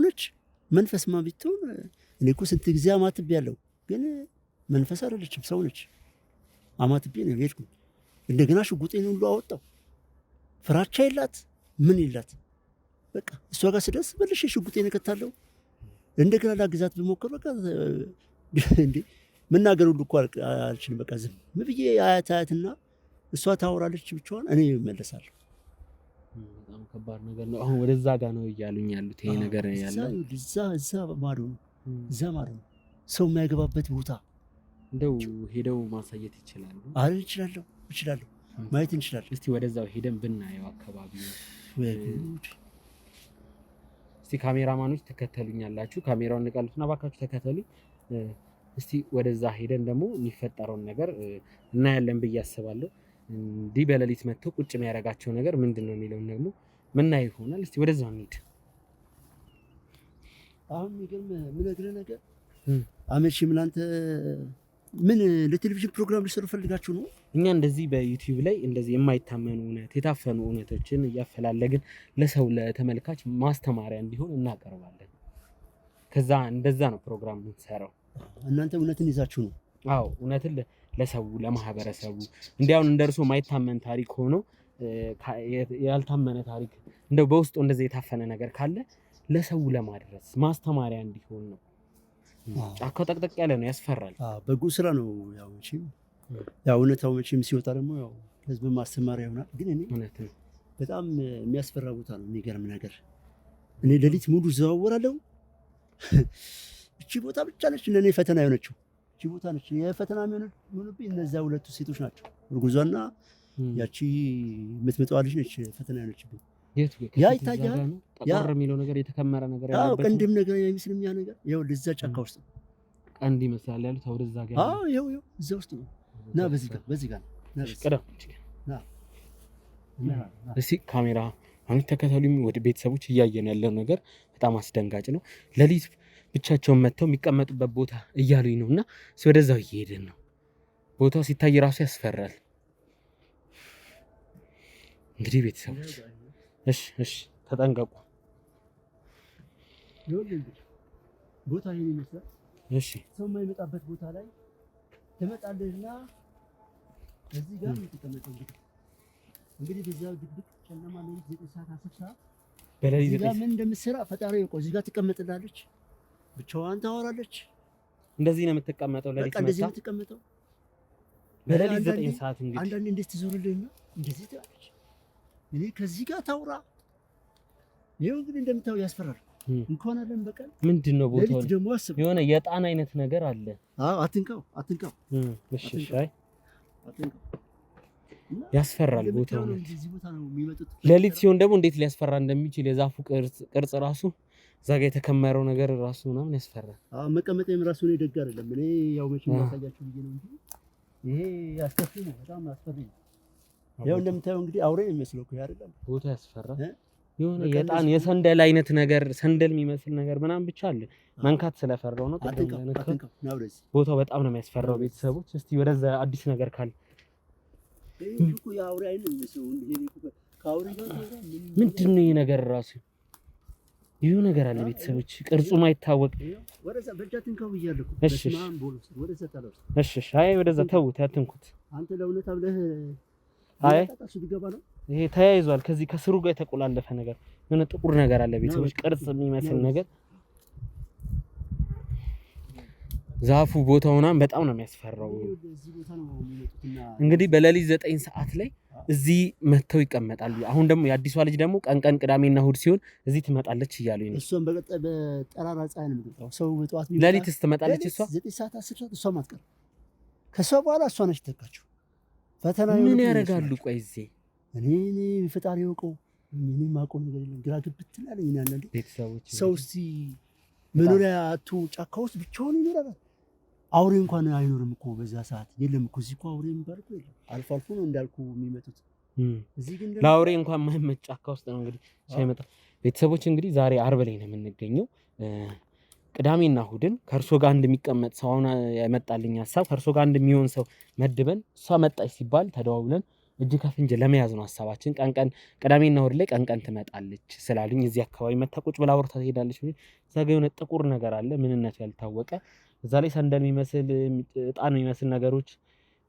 ነች። መንፈስማ ቢትሆን እኔ እኮ ስንት ጊዜ አማትቤ ያለው ግን መንፈስ አይደለችም፣ ሰው ነች። አማትቤ ነው ሄድኩኝ። እንደገና ሽጉጤን ሁሉ አወጣው። ፍራቻ የላት ምን የላት። በቃ እሷ ጋር ስደርስ መልሼ ሽጉጤን እከታለሁ። እንደገና ላግዛት ብሞክር በቃ እንዴ መናገር ሁሉ እኮ አልችልም። በቃ ዝም ብዬ አያትና እሷ ታወራለች ብቻዋን፣ እኔ እመለሳለሁ። በጣም ከባድ ነገር ነው። አሁን ወደዛ ጋር ነው እያሉኝ ያሉት ይሄ ነገር ያለው እዛ ማዶ ነው፣ እዛ ማዶ ነው ሰው የማይገባበት ቦታ። እንደው ሄደው ማሳየት ይችላሉ? አረ እችላለሁ፣ ማየት እንችላለን። እስቲ ወደዛው ሄደን ብናየው አካባቢው። እስቲ ካሜራማኖች ተከተሉኛላችሁ፣ ካሜራውን ንቀሉትና ባካችሁ ተከተሉኝ። እስቲ ወደዛ ሄደን ደግሞ የሚፈጠረውን ነገር እናያለን ብዬ አስባለሁ። እንዲህ በሌሊት መጥተው ቁጭ የሚያደርጋቸው ነገር ምንድን ነው የሚለውን ደግሞ ምናየው ይሆናል። እስቲ ወደዛው እንሂድ። አሁን የሚገርም የምነግርህ ነገር አመቺም ላንተ ምን ለቴሌቪዥን ፕሮግራም ልሰሩ ፈልጋችሁ ነው? እኛ እንደዚህ በዩቲዩብ ላይ እንደዚህ የማይታመኑ እውነት የታፈኑ እውነቶችን እያፈላለግን ለሰው ለተመልካች ማስተማሪያ እንዲሆን እናቀርባለን። ከዛ እንደዛ ነው ፕሮግራም የምንሰራው። እናንተ እውነትን ይዛችሁ ነው? አዎ እውነትን ለሰው ለማህበረሰቡ እንዲያውን እንደርሶ ማይታመን ታሪክ ሆኖ ያልታመነ ታሪክ እንደው በውስጡ እንደዚህ የታፈነ ነገር ካለ ለሰው ለማድረስ ማስተማሪያ እንዲሆን ነው። ጫካው ጠቅጠቅ ያለ ነው፣ ያስፈራል። በጎ ስራ ነው። ያው መቼም ያው እውነታው መቼም ሲወጣ ደግሞ ያው ህዝብ ማስተማሪያ ይሆናል። ግን እኔ እውነት ነው በጣም የሚያስፈራ ቦታ ነው። የሚገርም ነገር እኔ ሌሊት ሙሉ ዘዋወራለሁ። እቺ ቦታ ብቻ ነች ለእኔ ፈተና የሆነችው። እቺ ቦታ ነች የፈተና የሚሆኑብኝ እነዚያ ሁለቱ ሴቶች ናቸው። እርጉዟና ያቺ የምትመጣዋ ልጅ ነች ፈተና የሆነችብኝ። ያ ይታያል። ጠቆር የሚለው ነገር የተከመረ ነገር ያለበት ቀንድም ነገር አይመስልም። ያ ነገር ይኸው እዛ ጫካ ውስጥ ነው። ቀንድ ይመስላል ያሉት ወደዛ ጋር። ይኸው እዛ ውስጥ ነው። ና በዚህ ጋር እስኪ ካሜራ ማለት ተከተሉኝ። ወደ ቤተሰቦች እያየን ያለው ነገር በጣም አስደንጋጭ ነው። ሌሊት ብቻቸውን መጥተው የሚቀመጡበት ቦታ እያሉኝ ነው እና ወደዛው እየሄድን ነው። ቦታው ሲታይ ራሱ ያስፈራል። እንግዲህ ቤተሰቦች እሺ ተጠንቀቁ። ቦታ ይሄን ይመስላል። እሺ ሰው የማይመጣበት ቦታ ላይ ትመጣለህና እዚህ ጋር የምትቀመጠው እንግዲህ በዛው ድቅድቅ ጨለማ ላይ 9 ሰዓት 10 ሰዓት በሌሊት እዚህ ጋር ምን እንደምትሰራ ፈጣሪ ያውቀው። እዚህ ጋር ትቀመጥላለች፣ ብቻዋን ታወራለች። እንደዚህ ነው የምትቀመጠው ሌሊት በቃ እንደዚህ ነው የምትቀመጠው በሌሊት 9 ሰዓት። እንግዲህ አንዳንዴ እንደዚህ ትዞርልኝ ነው እንደዚህ ትላለች። እኔ ከዚህ ጋር ታውራ ይሄው እንግዲህ እንደምታው ያስፈራል። እንኳን አለን በቀን ምንድነው ቦታው ደግሞ አስብ የሆነ የጣና አይነት ነገር አለ። አትንካው። እሺ አይ ያስፈራል ቦታው ነው። ሌሊት ሲሆን ደግሞ እንዴት ሊያስፈራ እንደሚችል የዛፉ ቅርጽ ራሱ እዛ ጋር የተከመረው ነገር ራሱ ምናምን ያስፈራል። መቀመጤም ራሱ ነው ደግ አይደለም። እኔ ያው መቼም ማሳያችሁ ብዬ ነው እንጂ ይሄ ያስከፊ ነው፣ በጣም አስፈሪ ነው። ያው እንደምታየው እንግዲህ አውሬ የሚመስለው እኮ አይደለም። ቦታው ያስፈራል። የሆነ የጣን የሰንደል አይነት ነገር ሰንደል የሚመስል ነገር ምናምን ብቻ አለ። መንካት ስለፈራው ነው። ቦታው በጣም ነው የሚያስፈራው። ቤተሰቦች እስቲ ወደዛ አዲስ ነገር ካለ ምንድን ነው ይሄ ነገር ራሱ ይሄው ነገር አለ። ቤተሰቦች ቅርጹ ማይታወቅ ወደዛ በእጃትን ካው ይያለኩ በስማም ቦሉስ ወደዛ ታላውስ እሺ አይ ወደዛ ተውት፣ አትንኩት። አንተ ለእውነት አብለህ አይ ታጣሱ ቢገባ ነው። ይሄ ተያይዟል። ከዚህ ከስሩ ጋር የተቆላለፈ ነገር የሆነ ጥቁር ነገር አለ። ቤተሰቦች ቅርጽ የሚመስል ነገር ዛፉ ቦታውና በጣም ነው የሚያስፈራው። እንግዲህ በሌሊት 9 ሰዓት ላይ እዚህ መተው ይቀመጣሉ። አሁን ደግሞ የአዲሷ ልጅ ደግሞ ቀን ቅዳሜና እሑድ ሲሆን እዚህ ትመጣለች እያሉኝ ነው። እሷን በጠራራ ፀሐይ ነው የምትመጣው። ሰው በጠዋት ሌሊትስ ትመጣለች እሷ 9 ሰዓት 10 ሰዓት እሷ ማትቀር ከሷ በኋላ እሷ ነች ተካቸው። ፈተና ምን ያደርጋሉ? ቆይ እዚህ እኔ ፈጣሪ ያውቀው እኔ ማቆም ነገር የለም። ግራ ግብት ትላለኝ እና አንዴ ቤተሰቦች ሰው እስቲ መኖሪያ አጡ ጫካ ውስጥ ብቻውን ይኖራል። አውሬ እንኳን አይኖርም እኮ በዛ ሰዓት የለም እኮ እዚህ እኮ አውሬ የሚባል እኮ የለም። አልፎ አልፎ ነው እንዳልኩ የሚመጡት። እዚህ ግን ለአውሬ እንኳን ማይመች ጫካ ውስጥ ነው እንግዲህ ሳይመጣ። ቤተሰቦች እንግዲህ ዛሬ አርብ ላይ ነው የምንገኘው። ቅዳሜና እሑድን ከእርሶ ጋር እንደሚቀመጥ ሰው አሁን ያመጣልኝ ሀሳብ ከእርሶ ጋር እንደሚሆን ሰው መድበን እሷ መጣች ሲባል ተደዋውለን እጅ ከፍንጅ ለመያዝ ነው ሀሳባችን። ቀን ቅዳሜና እሑድ ላይ ቀን ትመጣለች ስላሉኝ እዚህ አካባቢ መታ ቁጭ ብላ አውርታ ትሄዳለች። እዛ ጋር የሆነ ጥቁር ነገር አለ ምንነቱ ያልታወቀ። እዛ ላይ ሰንደል የሚመስል ዕጣን የሚመስል ነገሮች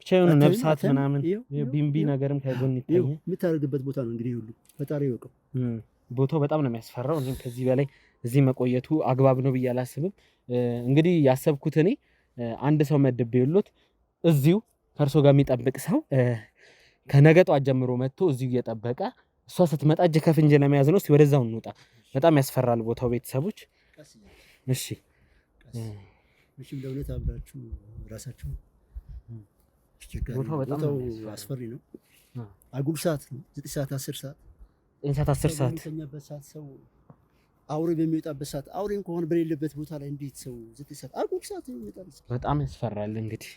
ብቻ የሆነ ነፍሳት ምናምን ቢምቢ ነገርም ከጎን ይታያል። የምታደርግበት ቦታ ነው እንግዲህ ሁሉ ፈጣሪ ይወቀው። ቦታው በጣም ነው የሚያስፈራው። እኔም ከዚህ በላይ እዚህ መቆየቱ አግባብ ነው ብዬ አላስብም። እንግዲህ ያሰብኩት እኔ አንድ ሰው መድቤውሎት እዚሁ ከእርሶ ጋር የሚጠብቅ ሰው ከነገ ጧት ጀምሮ መጥቶ እዚሁ እየጠበቀ እሷ ስትመጣ እጅ ከፍንጅ ለመያዝ ነው። እስቲ ወደዛው እንውጣ። በጣም ያስፈራል ቦታው ቤተሰቦች። እሺ እሺም ለእውነት አብራችሁ ራሳችሁ ቦታው በጣም አስፈሪ ነው። አጉል ሰዓት ነው 9 ሰዓት 10 ሰዓት 10 ሰዓት በሚተኛበት ሰዓት ሰው አውሬ በሚወጣበት ሰዓት አውሬም ከሆነ በሌለበት ቦታ ላይ እንዴት ሰው 9 ሰዓት አጉል ሰዓት ይወጣል? በጣም ያስፈራል። እንግዲህ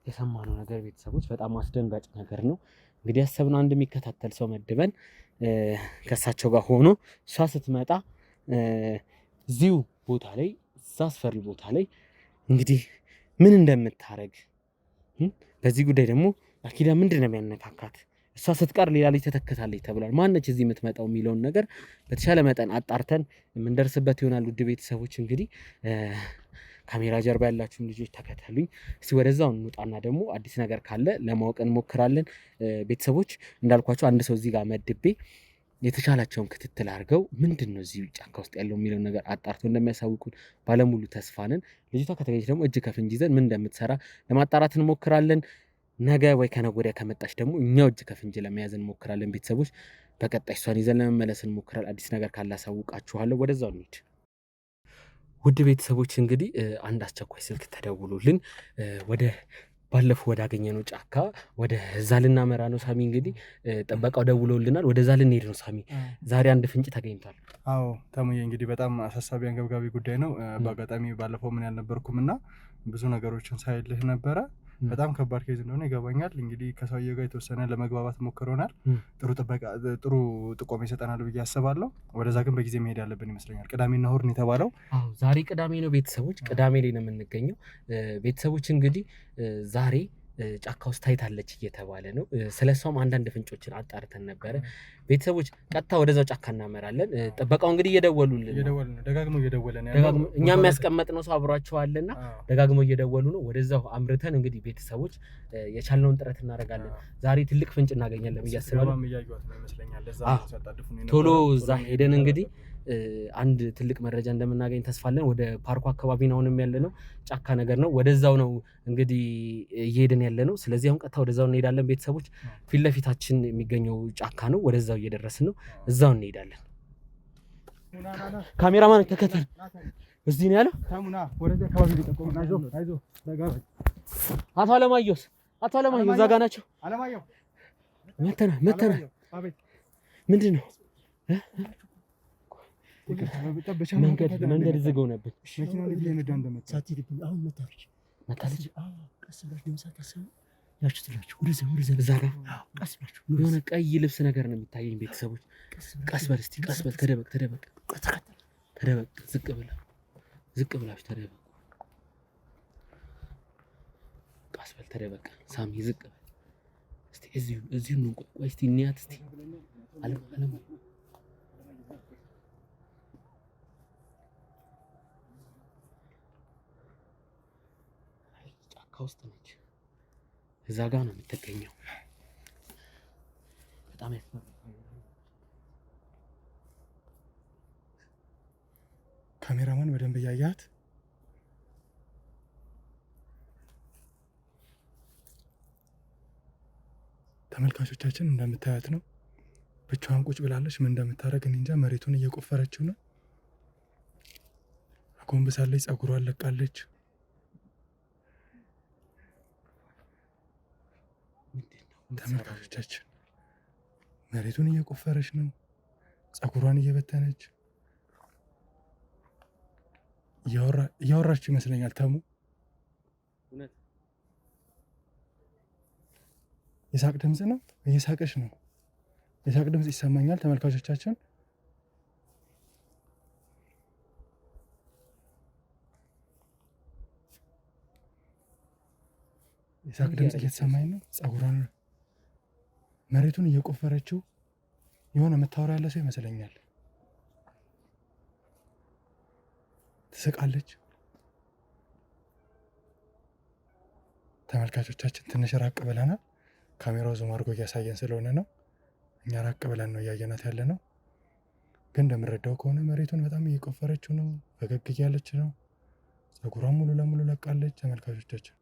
የሰማነው ነገር ቤተሰቦች በጣም አስደንጋጭ ነገር ነው። እንግዲህ ያሰብነው አንድ የሚከታተል ሰው መድበን ከእሳቸው ጋር ሆኖ እሷ ስትመጣ እዚሁ ቦታ ላይ እዛ አስፈሪ ቦታ ላይ እንግዲህ ምን እንደምታረግ በዚህ ጉዳይ ደግሞ አኪዳ ምንድን ነው የሚያነካካት? እሷ ስትቀር ሌላ ልጅ ተተክታለች ተብሏል። ማነች እዚህ የምትመጣው የሚለውን ነገር በተሻለ መጠን አጣርተን የምንደርስበት ይሆናል። ውድ ቤተሰቦች እንግዲህ ካሜራ ጀርባ ያላችሁም ልጆች ተከተሉኝ። እስቲ ወደዛው እንውጣና ደግሞ አዲስ ነገር ካለ ለማወቅ እንሞክራለን። ቤተሰቦች እንዳልኳቸው አንድ ሰው እዚህ ጋር መድቤ የተቻላቸውን ክትትል አድርገው ምንድን ነው እዚህ ጫካ ውስጥ ያለው የሚለውን ነገር አጣርቶ እንደሚያሳውቁን ባለሙሉ ተስፋ ነን። ልጅቷ ከተገኘች ደግሞ እጅ ከፍንጅ ይዘን ምን እንደምትሰራ ለማጣራት እንሞክራለን። ነገ ወይ ከነገ ወዲያ ከመጣች ደግሞ እኛው እጅ ከፍንጅ ለመያዝ እንሞክራለን። ቤተሰቦች በቀጣይ እሷን ይዘን ለመመለስ እንሞክራለን። አዲስ ነገር ካላሳውቃችኋለሁ። ወደዛው እንሂድ። ውድ ቤተሰቦች እንግዲህ አንድ አስቸኳይ ስልክ ተደውሎልን ወደ ባለፈው ወዳገኘነው ጫካ ወደ እዛ ልናመራ ነው። ሳሚ እንግዲህ ጥበቃው ደውሎልናል። ወደዛ ልንሄድ ነው። ሳሚ ዛሬ አንድ ፍንጭ ተገኝቷል። አዎ ተሙዬ፣ እንግዲህ በጣም አሳሳቢ አንገብጋቢ ጉዳይ ነው። በአጋጣሚ ባለፈው ምን ያልነበርኩም እና ብዙ ነገሮችን ሳይልህ ነበረ። በጣም ከባድ ኬዝ እንደሆነ ይገባኛል። እንግዲህ ከሰውዬው ጋር የተወሰነ ለመግባባት ሞክረናል። ጥሩ ጥቆማ ይሰጠናል ብዬ አስባለሁ። ወደዛ ግን በጊዜ መሄድ ያለብን ይመስለኛል። ቅዳሜና እሑድ ነው የተባለው። ዛሬ ቅዳሜ ነው ቤተሰቦች፣ ቅዳሜ ላይ ነው የምንገኘው። ቤተሰቦች እንግዲህ ዛሬ ጫካ ውስጥ ታይታለች እየተባለ ነው። ስለሷም አንዳንድ ፍንጮችን አጣርተን ነበረ። ቤተሰቦች ቀጥታ ወደዛው ጫካ እናመራለን። ጥበቃው እንግዲህ ደጋግሞ እየደወለ ነው። እኛም ያስቀመጥነው ሰው አብሯቸዋልና ደጋግሞ እየደወሉ ነው። ወደዛው አምርተን እንግዲህ ቤተሰቦች የቻልነውን ጥረት እናደርጋለን። ዛሬ ትልቅ ፍንጭ እናገኛለን ብዬ አስባለሁ። ቶሎ እዛ ሄደን እንግዲህ አንድ ትልቅ መረጃ እንደምናገኝ ተስፋለን። ወደ ፓርኩ አካባቢ ነው አሁንም ያለነው። ጫካ ነገር ነው። ወደዛው ነው እንግዲህ እየሄድን ያለነው። ስለዚህ አሁን ቀጥታ ወደዛው እንሄዳለን። ቤተሰቦች ፊት ለፊታችን የሚገኘው ጫካ ነው። ወደዛው እየደረስን ነው። እዛው እንሄዳለን። ካሜራማን ተከተል። እዚህ ነው ያለው። አቶ አለማየሁ እዛ ጋ ናቸው። መተና ምንድን ነው መንገድ ዝገው ነበር። የሆነ ቀይ ልብስ ነገር ነው የሚታየኝ። ቤተሰቦች ቀስ በል እስቲ፣ ቀስ በል ተደበቅ። ዝቅ ብላችሁ ተደበቁ። ቀስ በል ተደበቅ። ሳሚ ዝቅ በል እስቲ። እዚሁ ነው። ቆይ እስቲ እንያት እስቲ። አለም ውስጥ ነች። እዛ ጋ ነው የምትገኘው። በጣም ካሜራማን በደንብ እያያት። ተመልካቾቻችን እንደምታያት ነው። ብቻዋን ቁጭ ብላለች። ምን እንደምታደርግ እኔ እንጃ። መሬቱን እየቆፈረችው ነው። አጎንብሳለች። ጸጉሯን ለቃለች። ተመልካቾቻችን መሬቱን እየቆፈረች ነው። ጸጉሯን እየበተነች እያወራች ይመስለኛል። ተሙ የሳቅ ድምፅ ነው። እየሳቀች ነው። የሳቅ ድምፅ ይሰማኛል። ተመልካቾቻችን የሳቅ ድምፅ እየተሰማኝ ነው። ጸጉሯን መሬቱን እየቆፈረችው የሆነ መታወሪያ ያለ ሰው ይመስለኛል። ትስቃለች። ተመልካቾቻችን ትንሽ ራቅ ብለናል። ካሜራው ዙም አድርጎ እያሳየን ስለሆነ ነው። እኛ ራቅ ብለን ነው እያየናት ያለ ነው። ግን እንደምረዳው ከሆነ መሬቱን በጣም እየቆፈረችው ነው። ፈገግ እያለች ነው። ፀጉሯን ሙሉ ለሙሉ ለቃለች። ተመልካቾቻችን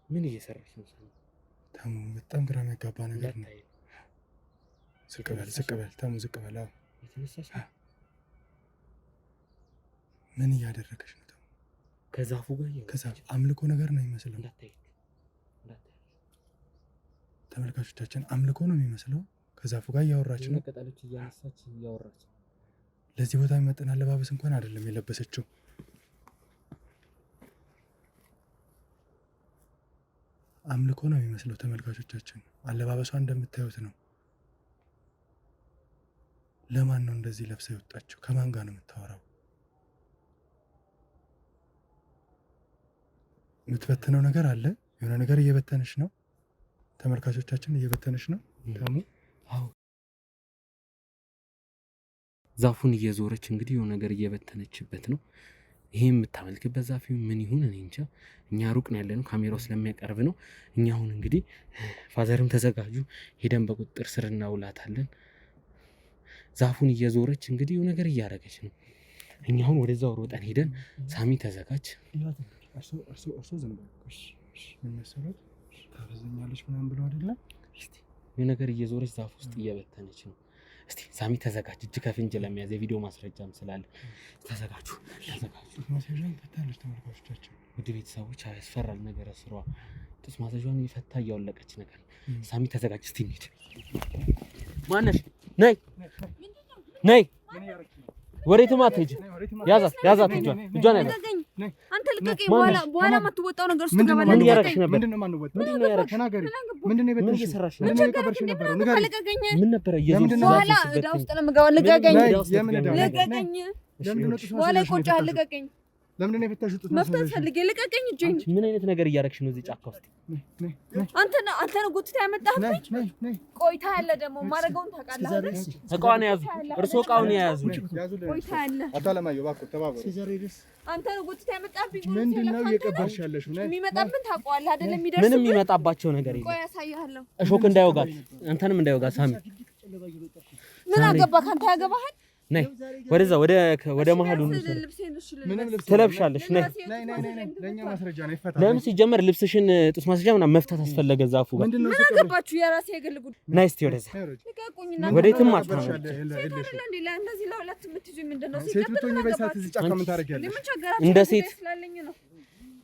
ምን እየሰራች ነው? ተሙ በጣም ግራ የሚያጋባ ነገር ነው። ዝቅ በል ተሙ ዝቅ በል። ምን እያደረገች ነው? ተሙ ከዛፉ ጋር አምልኮ ነገር ነው የሚመስለው። ተመልካቾቻችን አምልኮ ነው የሚመስለው። ከዛፉ ጋር እያወራች ነው። ቅጠሎች እያነሳች እያወራች። ለዚህ ቦታ የሚመጥን አለባበስ እንኳን አይደለም የለበሰችው። አምልኮ ነው የሚመስለው። ተመልካቾቻችን አለባበሷ እንደምታዩት ነው። ለማን ነው እንደዚህ ለብሳ የወጣችው? ከማን ጋር ነው የምታወራው? የምትበትነው ነገር አለ። የሆነ ነገር እየበተነች ነው። ተመልካቾቻችን እየበተነች ነው። ተሙ ዛፉን እየዞረች እንግዲህ የሆነ ነገር እየበተነችበት ነው። ይሄ የምታመልክበት ዛፍ ምን ይሁን እኔ እንጃ። እኛ ሩቅ ነው ያለነው፣ ካሜራው ስለሚያቀርብ ነው። እኛ አሁን እንግዲህ ፋዘርም ተዘጋጁ፣ ሄደን በቁጥጥር ስር እናውላታለን። ዛፉን እየዞረች እንግዲህ የሆነ ነገር እያደረገች ነው። እኛ አሁን ወደዛው ሮጠን ሄደን ሳሚ ተዘጋጅ። እርሶ ዝም ብሎ ምን መሰረት ታበዘኛለች ምናምን ብለው አይደለም። እስቲ የሆነ ነገር እየዞረች ዛፍ ውስጥ እየበተነች ነው። እስቲ ሳሚ ተዘጋጅ፣ እጅ ከፍንጅ ለመያዝ የቪዲዮ ማስረጃም ስላለ ተዘጋጁ። ማስረጃን ፈታለች። ተመልካቾቻችን ውድ ቤተሰቦች ያስፈራል ነገር ስሯ። ጡት ማስረጃን ይፈታ እያወለቀች ነገር። ሳሚ ተዘጋጅ፣ እስቲ እንሂድ። ማነሽ? ነይ ነይ፣ ወዴትም አትሄጂ። ያዛት እጇን ያዛት። አንተ ልቀቀኝ። በኋላ የማትወጣው ነገር ውስጥ ምንድን ነው ያደረግሽ ነበር? ምንድን ነው የማንወጣው? ምንድን ነው ያደረግሽ? ተናገሪ። ምንድን ነው ምን እየሰራሽ ነው? ምንድን ነው የቀበርሽ ነበረው? ንገሪ። ምን ነበር እየዞርሽ? በኋላ ዕዳ ውስጥ ነው የምገባው። ልቀቀኝ፣ ልቀቀኝ። በኋላ ይቆጫል። ልቀቀኝ። ለምንድን ነው የፈታሽው? ጡት መፍታት ፈልጌ ልቀቀኝ። እጄን ምን አይነት ነገር እያደረግሽ ነው እዚህ ጫካ ውስጥ? አንተ ነው ጎትታ ያመጣህብኝ። ቆይታ ያለ ደግሞ ማረገውን ታውቃለህ አይደል? እቃውን ያዙ፣ እርሶ እቃውን ያዙ። ቆይታ ያለ አቶ አለማየሁ እባክዎ ተባበሩ። አንተ ነው ጎትታ ያመጣህብኝ። ምንድን ነው እየቀበርሽ ያለሽ? የሚመጣብን ታውቀዋለህ አይደል? የሚደርስ ምንም የሚመጣባቸው ነገር የለም። ቆይ ያሳይሃለሁ። እሾክ እንዳይወጋት፣ አንተንም እንዳይወጋ። ሳሚ ምን አገባህ? አንተ ያገባሃል። ነይ ወደዛ ወደ መሀሉ ትለብሻለሽ። ነይ ለእኛ ማስረጃ ነው ይፈታ። ለምን ሲጀመር ልብስሽን ጡት ማስረጃ ምናምን መፍታት አስፈለገ? ዛፉ ጋር ምን አገባችሁ? የራሴ የግል ጉዳይ። ነይ እስቲ ወደዛ። ልቀቁኝና ወዴትም አትሄጂም። እንደዚህ ለሁለት የምትይዙኝ ምንድን ነው? ሴት ብትሆኚ በሰዓት እዚህ ጫካ ምን ታደርጊያለሽ? እንደ ሴት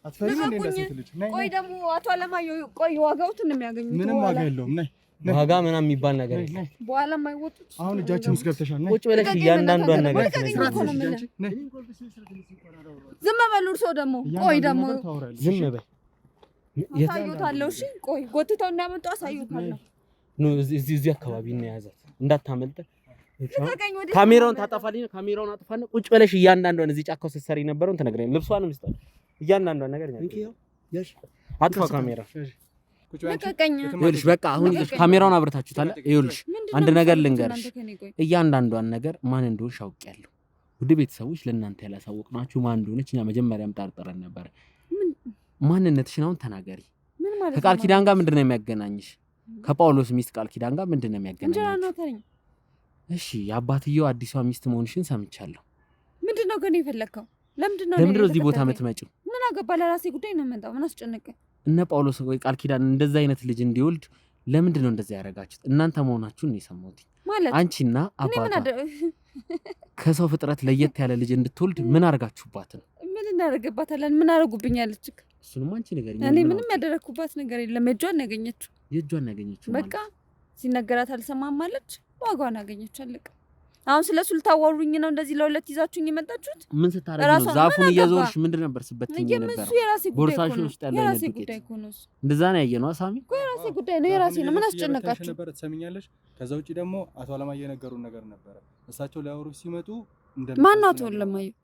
አትፈሪም እንደ ሴት ልጅ። ቆይ ደግሞ አቶ አለማየሁ ቆይ ዋጋውትን ነው የሚያገኙት። ምንም ዋጋ የለውም። ነይ ዋጋ ምናምን የሚባል ነገር የለም። በኋላ የማይወጡት አሁን እጃችን ውስጥ ገብተሻል። ቁጭ ብለሽ እያንዳንዷን ነገር ዝም በሉ። እርሶ ደግሞ ቆይ ደግሞ ዝም በይ። አሳዩታለሁ። እሺ ቆይ ጎትተው እንዳመጡ አሳዩታለሁ። እዚህ አካባቢ እናያዛት እንዳታመልጥ። ካሜራውን ታጠፋልኝ። ካሜራውን አጥፋና ቁጭ ብለሽ እያንዳንዷን እዚህ ጫካው ስትሰሪ ነበረውን ትነግረኝ። ልብሷንም ስጣት። እያንዳንዷን ነገር አጥፋ ካሜራ። ይኸውልሽ በቃ አሁን ካሜራውን አብርታችሁታል። ይኸውልሽ አንድ ነገር ልንገርሽ፣ እያንዳንዷን ነገር ማን እንደሆንሽ አውቄያለሁ። ውድ ቤተሰቦች ለእናንተ ያላሳወቅናችሁ ማን እንደሆነች እኛ መጀመሪያም ጠርጥረን ነበር። ማንነትሽን አሁን ተናገሪ። ከቃል ኪዳን ጋር ምንድን ነው የሚያገናኝሽ? ከጳውሎስ ሚስት ቃል ኪዳን ጋር ምንድን ነው የሚያገናኝሽ? እሺ የአባትየው አዲሷ ሚስት መሆንሽን ሰምቻለሁ። ምንድን ነው ግን የፈለከው? ለምንድን ነው እዚህ ቦታ የምትመጪው? ምን አገባ? ለራሴ ጉዳይ ነው የምመጣው። ምን አስጨነቀኝ? እነ ጳውሎስ ወይ ቃል ኪዳን እንደዛ አይነት ልጅ እንዲወልድ ለምንድን ነው እንደዛ ያደረጋችሁት? እናንተ መሆናችሁን ነው የሰማሁት። ማለት አንቺና አባቷ ከሰው ፍጥረት ለየት ያለ ልጅ እንድትወልድ ምን አርጋችሁባት ነው? ምን እናደርግባታለን? ምን አረጉብኛለች? እሱንም አንቺ ንገሪኝ። እኔ ምንም ያደረኩባት ነገር የለም። የእጇን ያገኘችው በቃ ሲነገራት አልሰማም አለች። ዋጋዋን አገኘች። አለቀ። አሁን ስለሱ ልታዋሩኝ ነው? እንደዚህ ለሁለት ይዛችሁኝ የመጣችሁት? ምን ስታረጊ ነው? ዛፉን እየዞርሽ ምንድን ነበር ስበትኝ ነበር? ቦርሳሽ ውስጥ ያለው ጉዳይ እኮ ነው። እንደዛ ነው ያየነው። ሳሚ እኮ የራሴ ጉዳይ ነው፣ የራሴ ነው። ምን አስጨነቃችሁ? ትሰሚኛለሽ? ከዛ ውጪ ደግሞ አቶ አለማየሁ የነገሩን ነገር ነበረ። እሳቸው ሊያወሩ ሲመጡ ማን ነው አቶ አለማየሁ?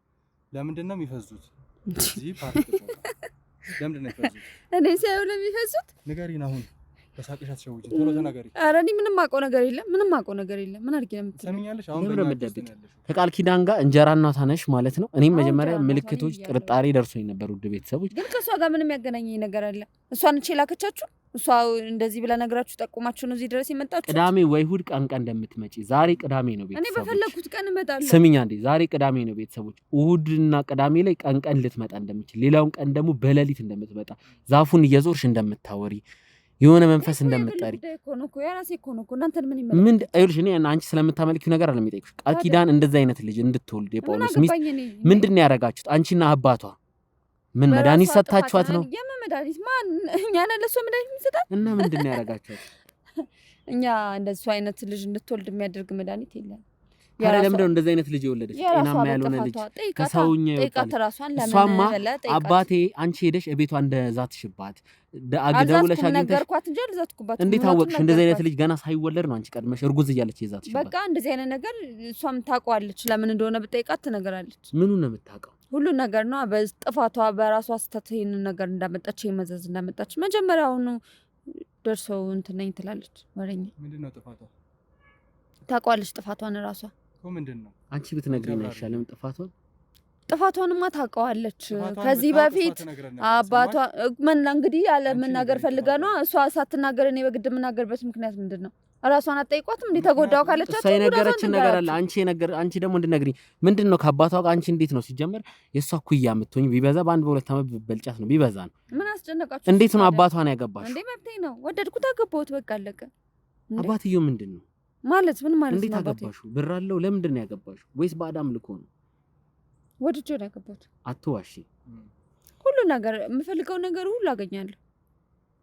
ለምንድን ነው የሚፈዙት? እዚህ ፓርክ ለምንድን ነው የሚፈዙት? እኔ ሳይሆን የሚፈዙት ንገሪን አሁን በሳቅሽ አትሸውጂ ቶሎ ተናገሪ ኧረ እኔ ምንም አውቀው ነገር የለም ምን አድርጌ ነው የምትለው ሰሚኛለሽ አሁን በእናትሽ ከቃል ኪዳን ጋር እንጀራ እናቷ ነሽ ማለት ነው እኔም መጀመሪያ ምልክቶች ጥርጣሬ ደርሶኝ ነበር ውድ ቤተሰቦች ግን ከሷ ጋር ምንም ያገናኘኝ ነገር አለ እሷን እቺ ላከቻችሁ እሷ እንደዚህ ብላ ነገራችሁ ጠቁማችሁ ነው እዚህ ድረስ የመጣችሁ ቅዳሜ ወይ እሑድ ቀን እንደምትመጪ ዛሬ ቅዳሜ ነው ቤተሰቦች እኔ በፈለኩት ቀን እመጣለሁ ስሚኝ አንዴ ዛሬ ቅዳሜ ነው ቤተሰቦች እሑድና ቅዳሜ ላይ ቀን ልትመጣ እንደምትችል ሌላውን ቀን ደግሞ በሌሊት እንደምትመጣ ዛፉን እየዞርሽ እንደምታወሪ የሆነ መንፈስ እንደምትጠሪ ምን አይልሽ እኔ አንቺ ስለምታመልኪው ነገር አለ የሚጠይቅሽ ቃል ኪዳን እንደዛ አይነት ልጅ እንድትወልድ የጳውሎስ ሚስት ምንድነው ያረጋችሁት አንቺና አባቷ ምን መድኃኒት ሰጣችኋት ነው የመድኃኒት ማን እኛ ነን ለሷ መድኃኒት የሚሰጣት እና ምንድነው ያረጋችኋት እኛ እንደሱ አይነት ልጅ እንድትወልድ የሚያደርግ መድኃኒት የለም ያለ ለምንድነው እንደዚህ አይነት ልጅ የወለደች ጤናማ ያልሆነ ልጅ ከሰውኛ እሷማ አባቴ አንቺ ሄደሽ እቤቷ እንደዛትሽባት አግደውለሽ ነገርኳት እንጂ አልዛትኩባት እንዴት አወቅሽ እንደዚህ አይነት ልጅ ገና ሳይወለድ ነው አንቺ ቀድመሽ እርጉዝ እያለች የዛትሽባት በቃ እንደዚህ አይነት ነገር እሷም ታውቀዋለች ለምን እንደሆነ ብጠይቃት ትነግራለች ምኑን ነው የምታውቀው ሁሉ ነገር ነው በጥፋቷ በራሷ ስተት ይሄንን ነገር እንዳመጣች የመዘዝ እንዳመጣች መጀመሪያውኑ ደርሰው እንትን ነኝ ትላለች ወሬኛ ምንድነው ጥፋቷ ታውቀዋለች ጥፋቷን ራሷ ምንድነው አንቺ ብትነግሪኝ አይሻልም ጥፋቷንማ ታውቀዋለች ከዚህ በፊት አባቷ ምን እንግዲህ ያለ መናገር ፈልጋ ነው እሷ ሳትናገር እኔ በግድ መናገርበት ምክንያት ምንድነው ራሷን አጠይቋትም እንዴ ተጎዳው ካለቻት እሷ የነገረችን ነገር አለ አንቺ ደግሞ እንድነግሪኝ ምንድነው ከአባቷ ጋር አንቺ እንዴት ነው ሲጀመር የሷ ኩያ የምትሆኝ ቢበዛ በአንድ በሁለት ዓመት በልጫት ነው ቢበዛ ነው ምን አስጨነቃችሁ እንዴት ነው አባቷን ያገባሽ እንዴ መብቴ ነው ወደድኩት አገባሁት በቃ አለቀ አባትየው ምንድነው ማለት ምን ማለት ነው አባትየው ብር አለው ለምንድን ነው ያገባሽው ወይስ በአዳም ልኮ ነው ወድጄ ነው ያገባሁት አትዋሺ ሁሉ ነገር የምፈልገው ነገር ሁሉ አገኛለሁ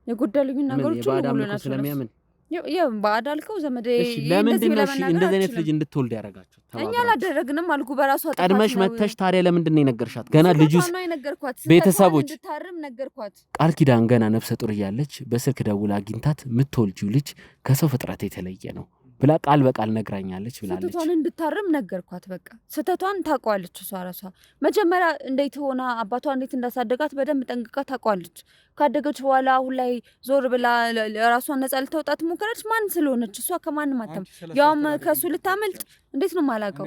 የጎደሉኝ ነገሮች ሁሉ ናቸው ስለሚያምን ያው ባዳልከው ዘመዴ ለምንድን ነው እንደዚህ አይነት ልጅ እንድትወልድ ያረጋችሁ እኛ አላደረግንም አልኩ በራሷ አጥፋት ቀድመሽ መተሽ ታዲያ ለምንድን ነው የነገርሻት ገና ልጁስ ቤተሰቦች እንድታርም ነገርኳት ቃል ኪዳን ገና ነፍሰ ጡር እያለች በስልክ ደውላ አግኝታት የምትወልጂው ልጅ ከሰው ፍጥረት የተለየ ነው ብላ ቃል በቃል ነግራኛለች ብላለች ስተቷን እንድታርም ነገርኳት በቃ ስተቷን ታውቀዋለች እሷ ራሷ መጀመሪያ እንዴት ሆና አባቷ እንዴት እንዳሳደጋት በደንብ ጠንቅቃ ታውቀዋለች ካደገች በኋላ አሁን ላይ ዞር ብላ ራሷን ነፃ ልታወጣት ሞከረች ማን ስለሆነች እሷ ከማንም አታም ያውም ከሱ ልታመልጥ እንዴት ነው ማላቀው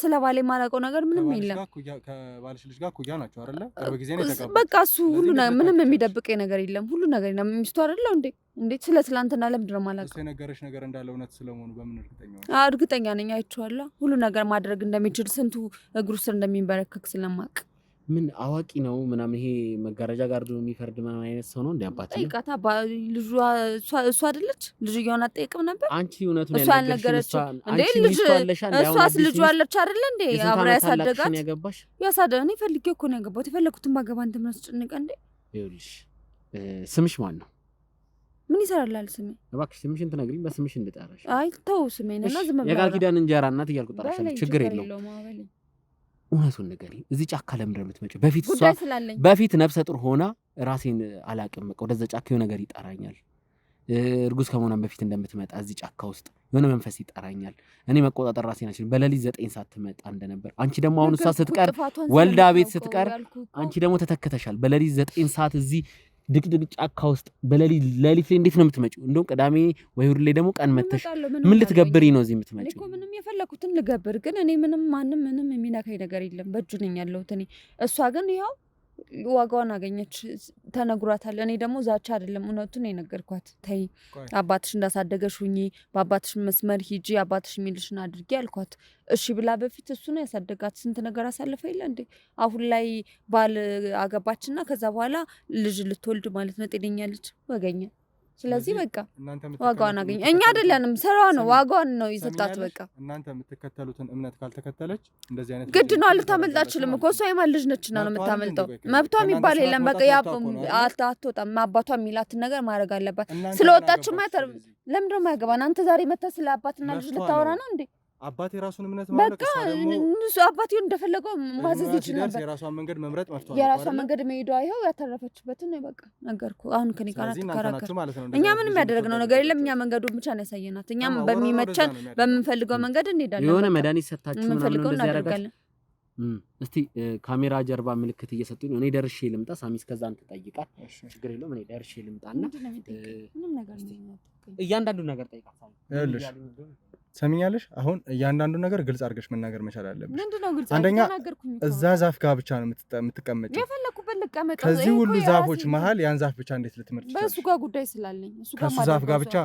ስለ ባሌ ማላቀው ነገር ምንም የለም ከባልሽ ልጅ ጋር ኩያ ናቸው አይደለ ቅርብ ጊዜ ነው የተጋባው በቃ እሱ ሁሉ ምንም የሚደብቀኝ ነገር የለም ሁሉ ነገር ነው ሚስቱ አይደለ እንዴ እንዴት ስለ ትላንትና ለምንድን ነው ማላቀው የነገረሽ ነገር እንዳለ እውነት ስለሆነ በምን እርግጠኛ ነኝ አይቼዋለሁ ሁሉ ነገር ማድረግ እንደሚችል ስንቱ እግሩ ስር እንደሚንበረከክ ስለማቅ ምን አዋቂ ነው ምናምን ይሄ መጋረጃ ጋር ነው የሚፈርድ ምናምን አይነት ሰው ነው እንዴ አባቴ ጠይቃታ ልጁ እሷ አይደለች ልጅ እያወና ጠይቅም ነበር አንቺ እውነቱ ነው ያልነገረች እንዴ ልጅ እሷስ ልጁ አለች አይደል እንዴ አብራ ያሳደጋት ያሳደገ እኔ ፈልጌ እኮ ነው ያገባሁት የፈለኩትን ባገባ አንተ ምን አስጨነቀ እንዴ ይኸውልሽ ስምሽ ማን ነው ምን ይሰራላል ስሜ እባክሽ ስምሽን ትነግሪኝ በስምሽ እንድጠራሽ አይ ተው ስሜንና ዝም ብለህ የቃል ኪዳን እንጀራ እናት እያልኩ ጠራሻለሁ ችግር የለውም እውነቱን ንገሪኝ እዚህ ጫካ ለምን እንደምትመጪው በፊት እሷ በፊት ነፍሰ ጡር ሆና ራሴን አላቅም በቃ ወደዛ ጫካ የሆነ ነገር ይጠራኛል እርጉዝ ከመሆኗም በፊት እንደምትመጣ እዚህ ጫካ ውስጥ የሆነ መንፈስ ይጠራኛል እኔ መቆጣጠር ራሴን አልችልም በሌሊት 9 ሰዓት ትመጣ እንደነበር አንቺ ደግሞ አሁን እሷ ስትቀር ወልዳ ቤት ስትቀር አንቺ ደግሞ ተተከተሻል በሌሊት 9 ሰዓት እዚህ ድቅድቅ ጫካ ውስጥ በሌሊት ላይ እንዴት ነው የምትመጪው እንደው ቅዳሜ ወይ እሑድ ላይ ደግሞ ቀን መተሽ ምን ልትገብሪ ነው እዚህ የምትመጪው እኮ ምንም የፈለኩትን ልገብር ግን እኔ ምንም የሚነካኝ ነገር የለም በእጁ ነኝ ያለሁት እኔ እሷ ግን ይኸው ዋጋውን አገኘች ተነግሯታል እኔ ደግሞ ዛቻ አይደለም እውነቱን የነገርኳት ተይ አባትሽ እንዳሳደገሽ ሁኚ በአባትሽ መስመር ሂጂ አባትሽ የሚልሽን አድርጊ አልኳት እሺ ብላ በፊት እሱ ነው ያሳደጋት ስንት ነገር አሳልፈ ይለ እንዴ አሁን ላይ ባል አገባችና ከዛ በኋላ ልጅ ልትወልድ ማለት ነው ጤነኛ ልጅ ወገኛ ስለዚህ በቃ ዋጋውን አገኘ እኛ አይደለንም ስራው ነው ዋጋውን ነው ይሰጣት በቃ እናንተ የምትከተሉትን እምነት ካልተከተለች እንደዚህ አይነት ግድ ነው ልታመልጥ አትችልም እኮ እሷ የማን ልጅ ነችና ነው የምታመልጠው መብቷ የሚባል የለም በቃ ያ አትወጣም አባቷ የሚላትን ነገር ማድረግ አለባት ስለወጣች ማተር ለምንድን ነው የማያገባን አንተ ዛሬ መተህ ስለ አባትና ልጅ ልታወራ ነው እንዴ አባቴ ራሱን እምነት ማለት በቃ እሱ አባቴው እንደፈለገው ማዘዝ ይችላል ነበር የራሷን መንገድ መምረጥ መፍቷል የራሷን መንገድ መሄዷ ይኸው ያተረፈችበትን ነው በቃ ነገርኩ አሁን ከኔ ጋር ተከራከረ እኛ ምንም ያደረግነው ነገር የለም እኛ መንገዱን ብቻ ነው ያሳየናት እኛም በሚመቸን በምንፈልገው መንገድ እንሄዳለን የሆነ መድኃኒት ሰጣችሁ ምናምን እንደዚህ ያደርጋል እስቲ ካሜራ ጀርባ ምልክት እየሰጡኝ ነው። እኔ ደርሼ ልምጣ። ሳሚ እስከዛ አንተ ጠይቃት። ችግር የለውም። እኔ ደርሼ ልምጣና እያንዳንዱ ነገር ጠይቃት። ይኸውልሽ ሰሚኛለሽ? አሁን እያንዳንዱ ነገር ግልጽ አድርገሽ መናገር መቻል አለብሽ። ምንድነው ግልጽ? አንደኛ እዛ ዛፍ ጋር ብቻ ነው የምትቀመጪው። የፈለኩበት ልቀመጥ። ከዚህ ሁሉ ዛፎች መሀል ያን ዛፍ ብቻ እንዴት ልትመርጭ ይችላል? በሱ ጋር ጉዳይ ስላለኝ እሱ ጋር ከሱ ዛፍ ጋር ብቻ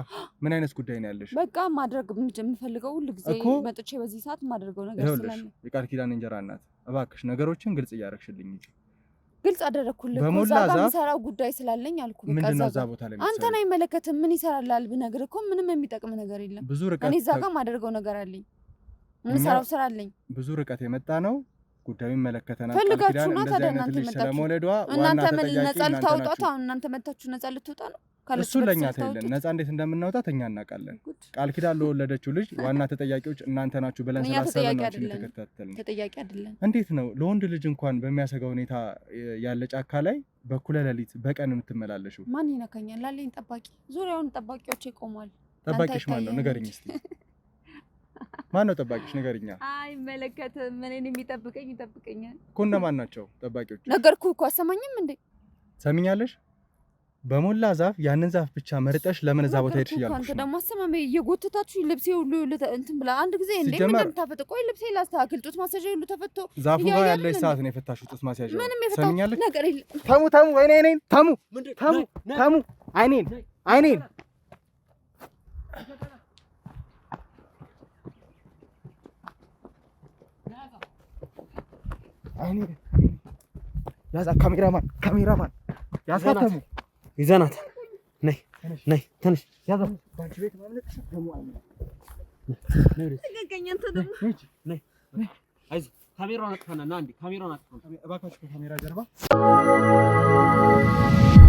ምን አይነት ጉዳይ ነው ያለሽ? በቃ ማድረግ የምፈልገው ሁሉ ጊዜ መጥቼ በዚህ ሰዓት ማድረገው ነገር ስላለኝ የቃል ኪዳን እንጀራ እናት እባክሽ ነገሮችን ግልጽ እያደረግሽልኝ እንጂ ግልጽ አደረኩልህ። እዛ ጋር የሚሰራው ጉዳይ ስላለኝ አልኩ። በቃ እዛ ቦታ ላይ አንተን አይመለከትም። ምን ይሰራላል ብነግርህ እኮ ምንም የሚጠቅም ነገር የለም። እኔ እዛ ጋር ማደርገው ነገር አለኝ። ምን ሰራው ስራ አለኝ። ብዙ ርቀት የመጣ ነው ጉዳዩ ይመለከተናል። ፈልጋችሁ ነው ታዲያ እናንተ መጣችሁ። እናንተ ምን ነፃ ልታወጣት? አሁን እናንተ መጣችሁ ነፃ ልትወጣ ነው? እሱ ለኛ ታይለን ነፃ እንዴት እንደምናወጣት እኛ እናውቃለን። ቃል ኪዳን ለወለደችው ልጅ ዋና ተጠያቂዎች እናንተ ናችሁ ብለን ስላሰብን ነው ተከታተልን። ተጠያቂ አይደለም። እንዴት ነው ለወንድ ልጅ እንኳን በሚያሰጋ ሁኔታ ያለ ጫካ ላይ በኩለ ሌሊት በቀን የምትመላለሽው? ማን ይነካኛል? አለኝ ጠባቂ። ዙሪያውን ጠባቂዎች ይቆማል። ጠባቂሽ ማን ነው? ንገሪኝ እስቲ። ማን ነው ጠባቂሽ? ንገሪኛ። አይመለከትም። እኔን የሚጠብቀኝ ይጠብቀኛል እኮ። እነማን ናቸው ጠባቂዎች? ነገርኩህ እኮ። አሰማኝም እንዴ? ሰሚኛለሽ? በሞላ ዛፍ ያንን ዛፍ ብቻ መርጠሽ ለምን እዛ ቦታ ሄድሽ እያልኩሽ ነው። አንተ ደግሞ አሰማም እየጎተታችሁ ልብሴ ሁሉ እንትን ብላ አንድ ጊዜ እንዴ ምን እንደምታፈጥ ቆይ ልብሴ ላስተካክል። ጡት ማሳጃ ሁሉ ተፈቶ ዛፉ ጋር ያለሽ ሰዓት ነው የፈታሽው ጡት ማሳጃ። ሰሚኛለሽ? ነገር የለም። ተሙ ወይኔ እኔን ተሙ አይኔን ያዛ ካሜራማን ያዛተሙ ይዘናት ነይ ተነሽ ያዛት ባንቺ ቤት ማለት ተሙ አይነ ተገኘን ተደም ነይ አይዞህ ካሜራውን አጥፋና ና እንዴ ካሜራውን አጥፋና እባካችሁ ከካሜራ ጀርባ